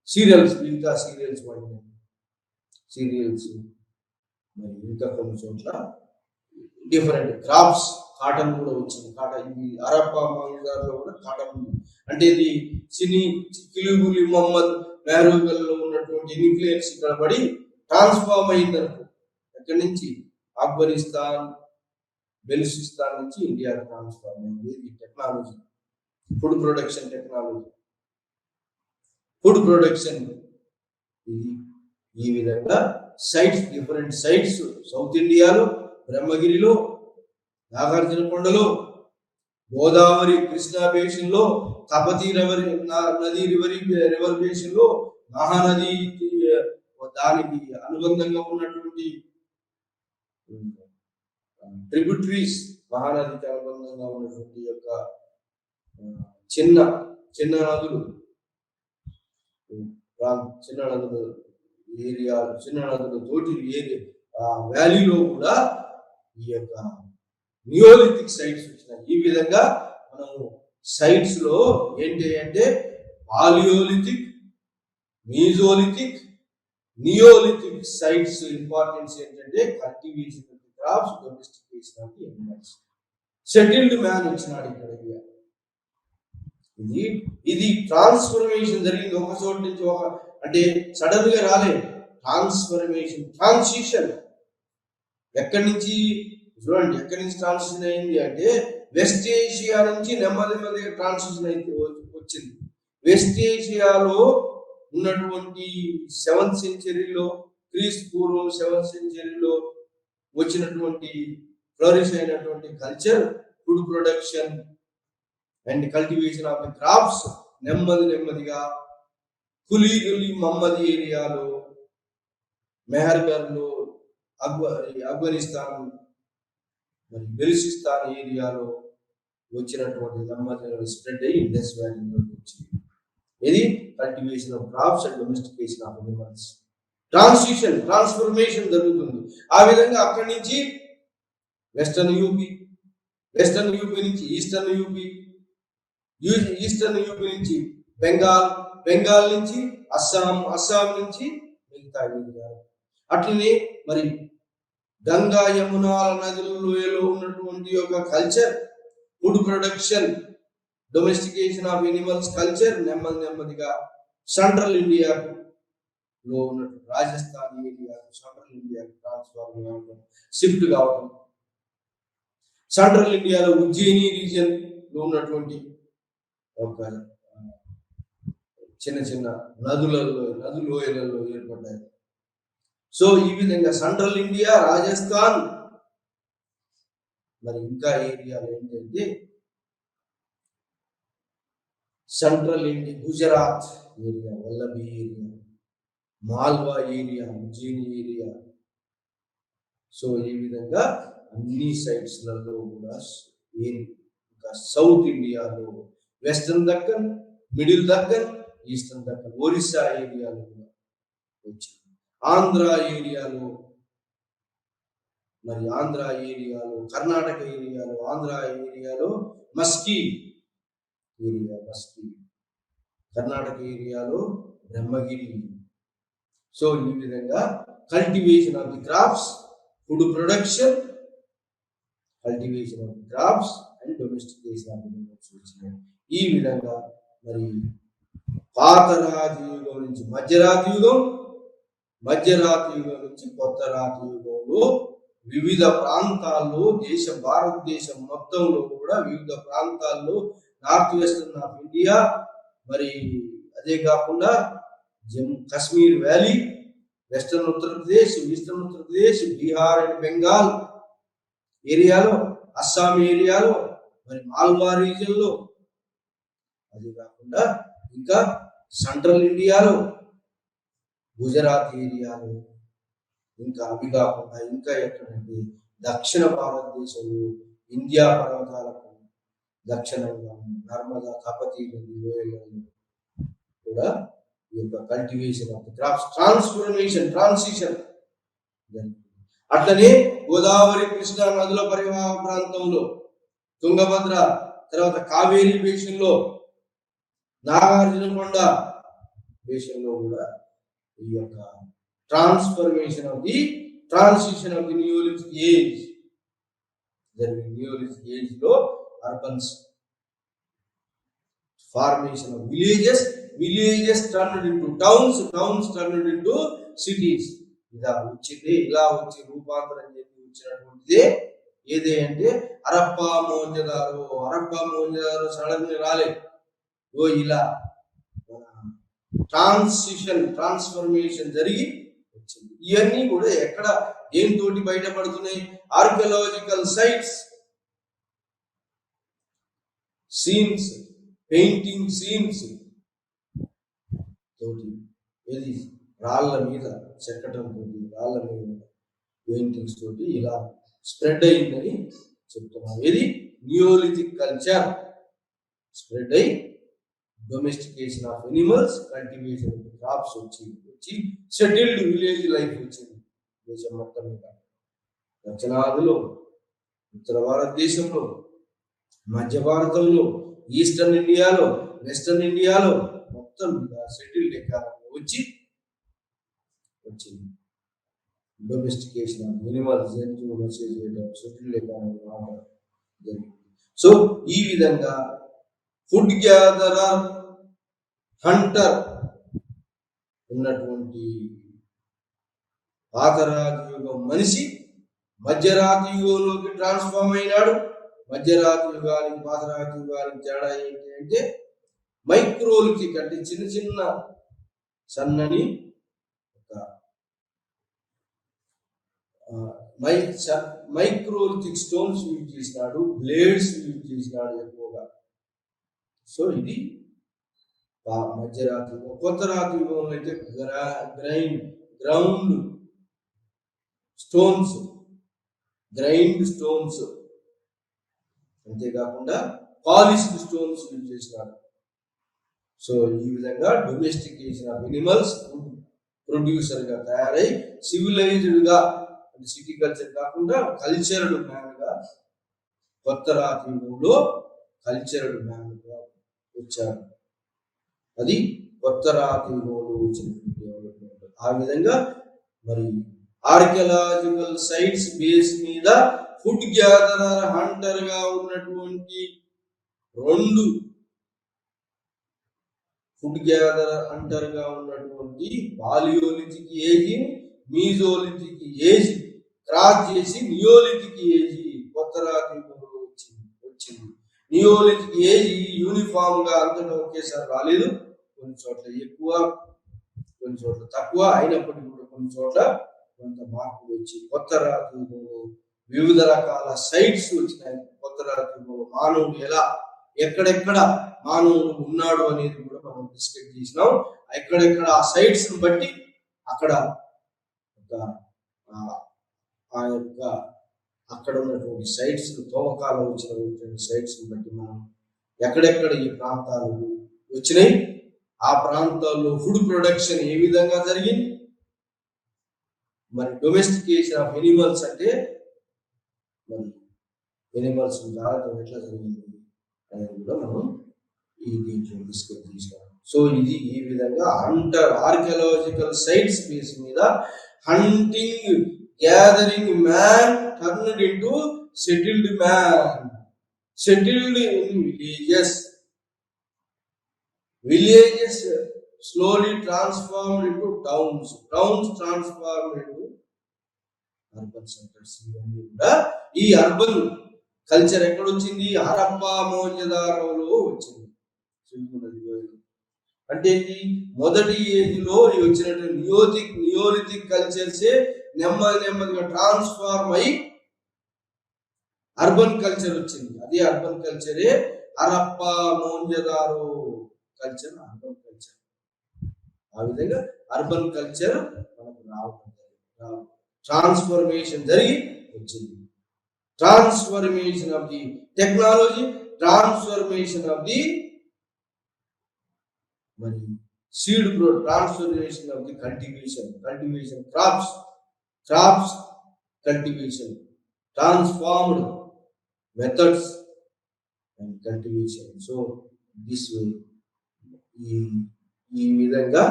[SPEAKER 1] సీరియల్స్ పండింది. మరి ఇంకా కొన్ని చోట్ల డిఫరెంట్ క్రాప్స్. కాటన్ కూడా వచ్చింది. ఈ హరప్పా మొహంజదారో కూడా కాటన్ ఉంది. అంటే ఇది కిలుగులి మహమ్మద్ మెహరగల్ లో ఉన్నటువంటి ఇన్ఫ్లుయెన్స్ ఇక్కడ పడి ట్రాన్స్ఫార్మ్ అయిందనుకో. ఎక్కడి నుంచి? ఆఫ్ఘనిస్తాన్, బెలూచిస్తాన్ నుంచి ఇండియాకి ట్రాన్స్ఫార్మ్ అయింది. ఈ technology, food production technology, food production. ఇది ఈ విధంగా డిఫరెంట్ సైట్స్ సౌత్ ఇండియాలో, బ్రహ్మగిరిలో, నాగార్జున కొండలో, గోదావరి కృష్ణా బేసిన్ లో, తపతి నది రివర్ బేసిన్ లో, మహానది దానికి అనుబంధంగా ఉన్నటువంటి ట్రిబ్యూటరీస్, మహానదికి అనుబంధంగా ఉన్నటువంటి యొక్క చిన్న నదులు ఏరియా, చిన్న నదుల తోటి ఏరియా వ్యాలీలో కూడా ఈ యొక్క నియోలిథిక్ సైట్స్ వచ్చినాయి. ఈ విధంగా మనము సైట్స్ లో ఏంటి అంటే Palaeolithic, Mesolithic, neolithic sites importance ఏంటంటే cultivation of crops, domestication of animals. Settled man వచ్చినాడు ఇక్కడ. ఇది ట్రాన్స్ఫర్మేషన్ జరిగింది ఒక చోటు నుంచి అంటే సడన్ గా రాలేదు. Transformation, transition. ఎక్కడి నుంచి చూడండి, ఎక్కడి నుంచి ట్రాన్సిషన్ అయింది అంటే వెస్ట్ ఏషియా నుంచి నెమ్మదిగా ట్రాన్సిషన్ అయితే వచ్చింది. వెస్ట్ ఏషియాలో ఉన్నటువంటి 7th సెంచరీలో, క్రీస్తు పూర్వం 7th సెంచరీలో వచ్చినటువంటి ఫ్లరిష్ అయినటువంటి culture, food production and cultivation of the crops నెమ్మదిగా కులీ మహమ్మద్ ఏరియాలో, మెహర్గర్లో, ఆఫ్ఘనిస్తాన్ మరి బెలుచిస్తాన్ ఏరియాలో వచ్చినటువంటి నెమ్మదిగా స్ప్రెడ్ అయ్యి ఇండస్ వ్యాలీలోకి వచ్చింది. ఇది cultivation of crops and domestication of animals. Transformation జరుగుతుంది. ఆ విధంగా అక్కడి నుంచి వెస్టర్న్ యూపీ నుంచి ఈస్టర్న్ యూపీ నుంచి బెంగాల్ నుంచి అస్సాం నుంచి మిగతా ఏరియాలు. అట్లనే మరి గంగా యమునాల నదుల లోయలో ఉన్నటువంటి ఒక culture, food production, domestication of animals culture నెమ్మదిగా సెంట్రల్ ఇండియాలో ఉన్నటువంటి రాజస్థాన్ ఏరియా, సెంట్రల్ ఇండియాకు ట్రాన్స్ఫార్మ్ కావడం, షిఫ్ట్ కావడం. సెంట్రల్ ఇండియాలో ఉజ్జయిని రీజియన్ లో ఉన్నటువంటి ఒక చిన్న నదులోయలలో ఏర్పడ్డాయి. సో ఈ విధంగా సెంట్రల్ ఇండియా, రాజస్థాన్, మరి ఇంకా ఏరియాలు ఏంటంటే central India, Gujarat area, Vallabhi area, Malwa area, Ujjaini area. So ఈ విధంగా అన్ని సైట్స్లలో కూడా ఇంకా సౌత్ ఇండియాలో western Deccan, middle Deccan, eastern Deccan, Orissa ఏరియాలో కూడా వచ్చింది. ఆంధ్ర ఏరియాలో, కర్ణాటక ఏరియాలో, ఆంధ్ర ఏరియాలో మస్కీ ఏరియా, కర్ణాటక ఏరియాలో బ్రహ్మగిరి. సో ఈ విధంగా cultivation of the crops, food production, cultivation of the crops and domestication of animals వచ్చినాయి. ఈ విధంగా మరి పాత రాతియుగం నుంచి మధ్యరాతి యుగం నుంచి కొత్త రాతి యుగంలో వివిధ ప్రాంతాల్లో, భారతదేశం మొత్తంలో కూడా వివిధ ప్రాంతాల్లో, నార్త్ వెస్టర్న్ ఆఫ్ ఇండియా, మరి అదే కాకుండా Kashmir valley, western Uttar Pradesh, eastern Uttar Pradesh, Bihar and Bengal ఏరియాలో, అస్సాం ఏరియాలో, మరి మాల్వా రీజియన్ లో, అది కాకుండా ఇంకా సెంట్రల్ ఇండియాలో, గుజరాత్ ఏరియాలో, ఇంకా అవి కాకుండా ఇంకా ఎక్కడంటే దక్షిణ భారతదేశంలో ఇండియా పర్వతాలకు దక్షిణంగా నర్మదా, తపతీ నది లోయలలో కూడా ఈ యొక్క cultivation of the crops, transition. అట్లనే గోదావరి, కృష్ణా నదుల పరివాహ ప్రాంతంలో, తుంగభద్ర, తర్వాత కావేరీ బేసిన్లో, నాగార్జునకొండ బేసిన్లో కూడా ఈ యొక్క transition of the neolithic age జరిగింది. నియోలిథిక్ ఏజ్ లో urbans formation of villages turned into towns turned into cities. ఇలా వచ్చి రూపాంతరం చెంది వచ్చినటువంటిదే ఏదే అంటే హరప్పా మొహంజదారో సడన్ గా రాలేదు. ఇలా ట్రాన్స్ఫర్మేషన్ జరిగి వచ్చింది. ఇవన్నీ కూడా ఎక్కడ దేనితోటి బయటపడుతున్నాయి? Archaeological sites, scenes, painting scenes తోటి, ఏది రాళ్ళ మీద చెక్కటం తోటి, రాళ్ళ మీద పెయింటింగ్స్ తోటి ఇలా స్ప్రెడ్ అయిందని చెప్తున్నాం. ఇది నియోలిథిక్ కల్చర్ స్ప్రెడ్ అయి domestication of animals, cultivation of crops వచ్చి వచ్చి సెటిల్డ్ విలేజ్ లైఫ్ వచ్చింది దేశం మొత్తం మీద. దక్షిణాదిలో, ఉత్తర భారతదేశంలో, మధ్య భారతంలో, ఈస్టర్న్ ఇండియాలో, వెస్టర్న్ ఇండియాలో మొత్తం సెటిల్డ్ ఎకానమీ వచ్చింది. డొమెస్టికేషన్ మినిమల్ జంతువులు మెసేజ్ చేయడం, సెటిల్డ్ ఎకానమీ రావడం జరిగింది. సో ఈ విధంగా ఫుడ్ గ్యాదరర్, హంటర్ ఉన్నటువంటి పాతరాతి యుగం మనిషి మధ్యరాతి యుగంలోకి ట్రాన్స్ఫార్మ్ అయినాడు. మధ్యరాతి యుగానికి పాతరాతి యుగానికి తేడా ఏంటి అంటే మైక్రోలిథిక్ అంటే చిన్న చిన్న సన్నని మైక్రోలిథిక్ స్టోన్స్ యూజ్ చేసినాడు, బ్లేడ్స్ యూజ్ చేసినాడు ఎక్కువగా. సో ఇది మధ్యరాత్రి. కొత్త రాత్రి యుగంలో అయితే గ్రైండ్ స్టోన్స్ అంతేకాకుండా పాలిష్డ్ స్టోన్స్ యూజ్ చేసినాడు. సో ఈ విధంగా డొమెస్టికేషన్ ఆఫ్ ఎనిమల్స్ ప్రొడ్యూసర్ గా తయారై సివిలైజ్డ్ గా అంటే సిటీ కల్చర్ కాకుండా కల్చర్డ్ మ్యాన్ గా కొత్త రాత్రి యుగంలో కల్చర్డ్ మ్యాన్ గా వచ్చాడు. అది కొత్త రాత్రి యుగంలో వచ్చినటువంటి డెవలప్మెంట్. ఆ విధంగా మరి ఆర్కియలాజికల్ సైట్స్ బేస్ మీద ఫుడ్ గ్యాదరర్, హంటర్ గా ఉన్నటువంటి రెండు ఫుడ్ గ్యాదరర్, హంటర్ గా ఉన్నటువంటి Palaeolithic age, mesolithic age cross చేసి నియోలిథిక్ ఏజ్ కొత్త రాత్రి యుగంలో వచ్చింది. నియోలిథిక్ ఏజ్ యూనిఫామ్ గా అంతటా ఒకేసారి రాలేదు. కొన్ని చోట్ల ఎక్కువ, కొన్ని చోట్ల తక్కువ అయినప్పటికీ కూడా కొన్ని చోట్ల కొంత మార్పులు వచ్చి కొత్త రాత్రి యుగంలో వివిధ రకాల సైట్స్ వచ్చినాయి. కొత్త రాత్రి యుగంలో మానవుడు ఎక్కడెక్కడ మానవుడు ఉన్నాడు అనేది కూడా మనం డిస్కస్ చేసినాం. ఎక్కడెక్కడ ఆ సైట్స్ ను బట్టి అక్కడ అక్కడ ఉన్నటువంటి సైట్స్, తవ్వకాలు వచ్చినటువంటి సైట్స్ ని బట్టి మనం ఎక్కడెక్కడ ఈ ప్రాంతాలు వచ్చినాయి, ఆ ప్రాంతాల్లో ఫుడ్ ప్రొడక్షన్ ఏ విధంగా జరిగింది, మరి డొమెస్టికేషన్ ఆఫ్ ఎనిమల్స్ అంటే మరి ఎనిమల్స్ జాగ్రత్త ఎట్లా జరిగింది అనేది కూడా మనం ఈ దీంట్లో డిస్కస్ చేసాం. సో ఇది ఈ విధంగా ఆర్కియలాజికల్ సైట్స్ బేస్ మీద hunting, gathering man turned into settled man, settled in villages slowly transformed into towns transformed into urban centers. ఈ అర్బన్ కల్చర్ ఎక్కడ వచ్చింది? హరప్పా మోహంజదారోలో వచ్చింది. అంటే మొదటి ఏజ్ లో వచ్చినటువంటి నియోలిథిక్ కల్చర్సే నెమ్మదిగా ట్రాన్స్ఫార్మ్ అయి అర్బన్ కల్చర్ వచ్చింది. అదే అర్బన్ కల్చరే Harappa Mohenjodaro culture, urban culture. ఆ విధంగా అర్బన్ కల్చర్ మనకు ట్రాన్స్ఫర్మేషన్ జరిగి వచ్చింది. Transformation of the technology, transformation of the మరి seed pro, transformation of the cultivation crops cultivation, transformed methods and cultivation. So this way ఈ విధంగా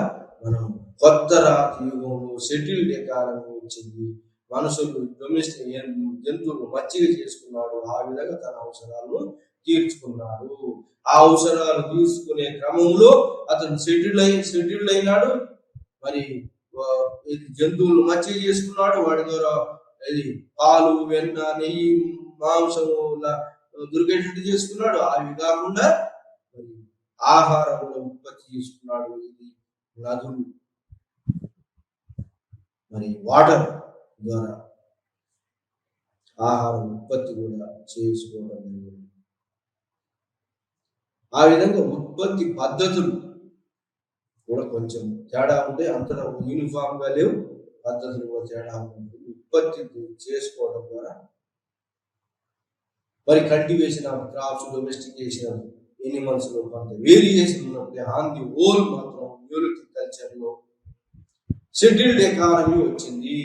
[SPEAKER 1] మనం కొత్త రాత్రి యుగంలో సెటిల్డ్ ఎకానమీ వచ్చింది. మనుషులు డొమెస్టిక్ జంతువులు మచ్చిక చేసుకున్నాడు. ఆ విధంగా తన అవసరాలను తీర్చుకున్నాడు. ఆ అవసరాలు తీసుకునే క్రమంలో అతను సెటిల్డ్ అయినాడు. మరి జంతువులు మచ్చిక చేసుకున్నాడు. వాటి ద్వారా ఇది పాలు, వెన్న, నెయ్యి, మాంసము దొరికేటట్టు చేసుకున్నాడు. అవి కాకుండా ఆహారం కూడా ఉత్పత్తి చేసుకున్నాడు. ఇది నదులు, మరి వాటర్ ద్వారా ఆహారం ఉత్పత్తి కూడా చేసుకోవడం జరిగింది. ఆ విధంగా ఉత్పత్తి పద్ధతులు కూడా కొంచెం తేడా ఉంటే అంతటా యూనిఫామ్ గా లేవు, పద్ధతులు కూడా తేడా ఉంటుంది. ఉత్పత్తి చేసుకోవడం ద్వారా మరి cultivation of crops, domestication of animals లో కొంత వేరియేషన్ ఉన్నప్పుడు ఆన్ ది హోల్ మాత్రం నియోలిథిక్ కల్చర్ లో షెడ్యూల్డ్ ఎకానమీ వచ్చింది,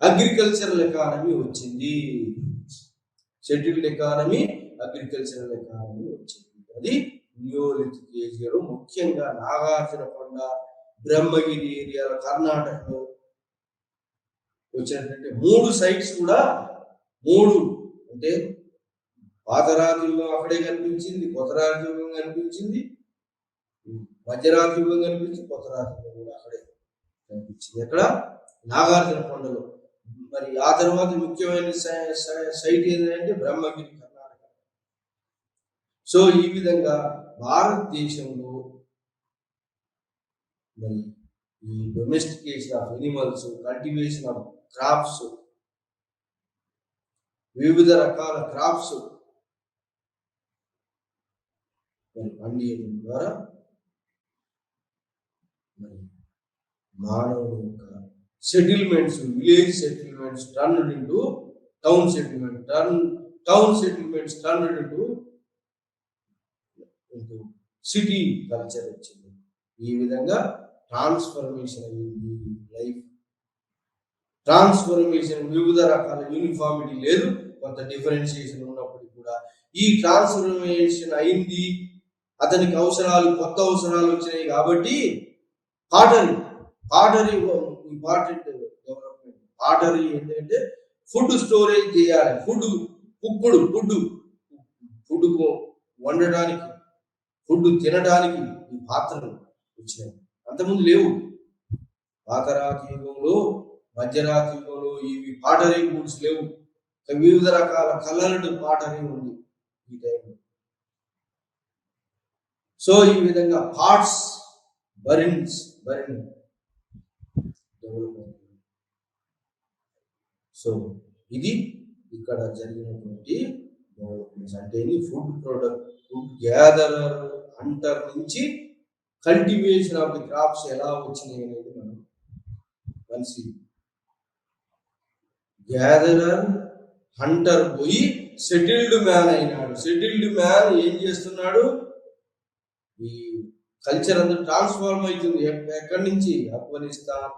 [SPEAKER 1] అగ్రికల్చరల్ ఎకానమీ వచ్చింది. షెడ్యూల్డ్ ఎకానమీ, అగ్రికల్చరల్ ఎకానమీ వచ్చింది. అది నియోలిథిక్ ఏరియాలో, ముఖ్యంగా నాగార్జునకొండ, బ్రహ్మగిరి ఏరియాలో, కర్ణాటకలో వచ్చినటువంటి 3 సైట్స్ కూడా 3 అంటే పాతరాతి యుగం అక్కడే కనిపించింది, కొత్తరాతి యుగం కనిపించింది, మధ్యరాతి యుగం కనిపించింది, కొత్తరాతి యుగం కూడా అక్కడే కనిపించింది. ఎక్కడ? నాగార్జునకొండలో. మరి ఆ తర్వాత ముఖ్యమైన సైట్ ఏంటంటే బ్రహ్మగిరి, కర్ణాటక. సో ఈ విధంగా భారతదేశంలో మరి ఈ domestication of animals, cultivation of crops, వివిధ రకాల క్రాప్స్ మరి పండియడం ద్వారా మరి మానవుని యొక్క settlements, village settlements turned into town settlement, town settlements turned into city culture వచ్చింది. ఈ విధంగా ట్రాన్స్ఫర్మేషన్ అయ్యింది లైఫ్. ట్రాన్స్ఫర్మేషన్ వివిధ రకాల యూనిఫామిటీ లేదు, కొంత డిఫరెన్షియేషన్ ఉన్నప్పటికీ కూడా ఈ ట్రాన్స్ఫర్మేషన్ అయింది. అతనికి అవసరాలు, కొత్త అవసరాలు వచ్చినాయి కాబట్టి పాటరీ ఇంపార్టెంట్ డెవలప్మెంట్. పాటరీ ఏంటంటే ఫుడ్ స్టోరేజ్ చేయాలి, ఫుడ్ వండడానికి, ఫుడ్ తినడానికి ఈ పాత్రలు వచ్చినాయి. అంతకుముందు లేవు. పాతరాతి యుగంలో, మధ్యరాతి యుగంలో ఇవి పాటరీ గూడ్స్ లేవు. వివిధ రకాల కలర్డ్ పాటరీ ఉంది ఈ టైంలో. సో ఈ విధంగా పాట్స్, బరిన్స్ డెవలప్మెంట్. సో ఇది ఇక్కడ జరిగినటువంటి డెవలప్మెంట్స్. అంటే food product, food gatherer, Hunter నుంచి కల్టివేషన్ ఆఫ్ ది క్రాప్స్ ఎలా వచ్చినాయి అనేది మనం కలిసి. గ్యాదరర్, హంటర్ పోయి సెటిల్డ్ మ్యాన్ అయినాడు. సెటిల్డ్ మ్యాన్ ఏం చేస్తున్నాడు? ఈ కల్చర్ అంతా ట్రాన్స్ఫార్మ్ అవుతుంది. ఎక్కడి నుంచి? ఆఫ్ఘనిస్తాన్,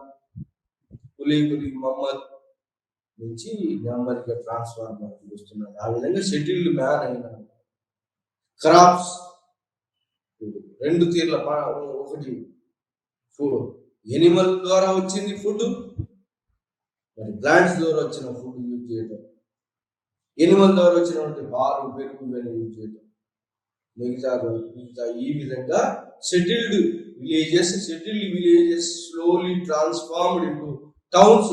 [SPEAKER 1] కులీ మహమ్మద్ నుంచి నెమ్మదిగా ట్రాన్స్ఫార్మ్ అవుతూ వస్తున్నాడు. ఆ విధంగా సెటిల్డ్ మ్యాన్ అయినాడు. క్రాప్స్ 2 తీర్ల, ఒకటి ఎనిమల్ ద్వారా వచ్చింది ఫుడ్, మరి ప్లాంట్స్ ద్వారా వచ్చిన ఫుడ్ యూజ్ చేయడం, ఎనిమల్ ద్వారా వచ్చినటువంటి పాలు, పెరుగు యూజ్ చేయడం, మిగతా ఈ విధంగా settled villages slowly transformed into towns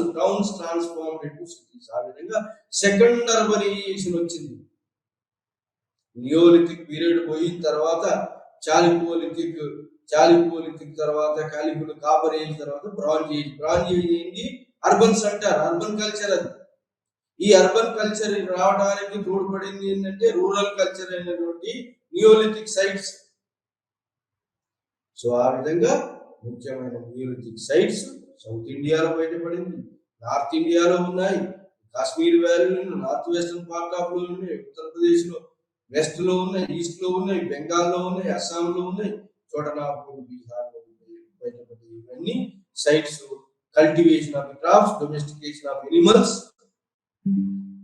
[SPEAKER 1] transformed into cities. ఆ విధంగా సెకండ్ అర్బనైజేషన్ వచ్చింది. నియోలిథిక్ పీరియడ్ పోయిన తర్వాత చాలికోలిథిక్ తర్వాత కాలికులు, కాపర్ ఏజ్ తర్వాత బ్రాంజ్ ఏజ్ ఏంటి? అర్బన్స్ అంటారు, అర్బన్ కల్చర్. అది ఈ అర్బన్ కల్చర్ రావడానికి తోడ్పడింది ఏంటంటే రూరల్ కల్చర్ అయినటువంటి నియోలిథిక్ సైట్స్. సో ఆ విధంగా ముఖ్యమైన నియోలిథిక్ సైట్స్ సౌత్ ఇండియాలో బయటపడింది, నార్త్ ఇండియాలో ఉన్నాయి, కాశ్మీర్ వ్యాలీలో, నార్త్ వెస్టర్న్ పార్ట్ ఆఫ్ లో ఉన్నాయి, ఉత్తరప్రదేశ్ లో వెస్ట్ లో ఉన్నాయి, ఈస్ట్ లో ఉన్నాయి, బెంగాల్లో ఉన్నాయి, అస్సాంలో ఉన్నాయి, చోటనాగ్పూర్, బీహార్ లో బయటపడి. ఇవన్నీ sites cultivation of crops, domestication of animals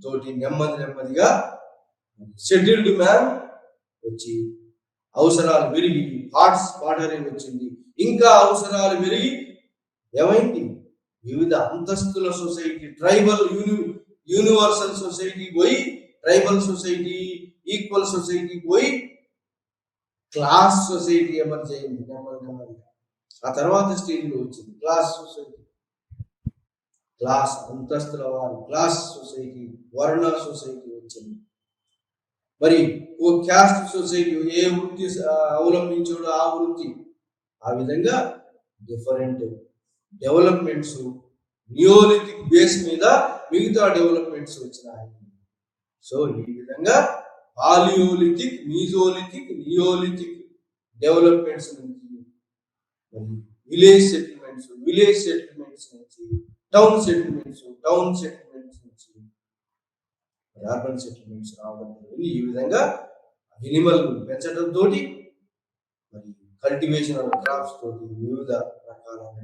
[SPEAKER 1] తోటి నెమ్మదిగా షెడ్యూల్డ్ మ్యాన్ వచ్చి అవసరాలు పెరిగి పాటరీ వచ్చింది. ఇంకా అవసరాలు పెరిగి ఏమైంది? వివిధ అంతస్తుల సొసైటీ, ట్రైబల్ యూనివర్సల్ సొసైటీ పోయి, ట్రైబల్ సొసైటీ, ఈక్వల్ సొసైటీ పోయి క్లాస్ సొసైటీ ఎమర్జ్ అయింది నెమ్మదిగా. ఆ తర్వాత స్టేజ్లో వచ్చింది క్లాస్ సొసైటీ. క్లాస్ అంతస్తుల వారు, క్లాస్ సొసైటీ, వర్ణ సొసైటీ వచ్చింది. మరి ఓ క్యాస్ట్ సొసైటీ, ఏ వృత్తి అవలంబించాడో ఆ వృత్తి. ఆ విధంగా డిఫరెంట్ డెవలప్మెంట్స్ నియోలిథిక్ బేస్ మీద మిగతా డెవలప్మెంట్స్ వచ్చినాయి. సో ఈ విధంగా పాలియోలిథిక్, మీజోలిథిక్, నియోలిథిక్ డెవలప్మెంట్స్ నుంచి విలేజ్ సెటిల్మెంట్స్ నుంచి టౌన్ సెటిల్మెంట్స్ నుంచి అర్బన్ సెటిల్మెంట్స్ రావడం జరిగింది. ఈ విధంగా ఎనిమల్ పెంచడం తోటి, మరి కల్టివేషన్ ఆఫ్ క్రాప్స్ తోటి వివిధ రకాలైన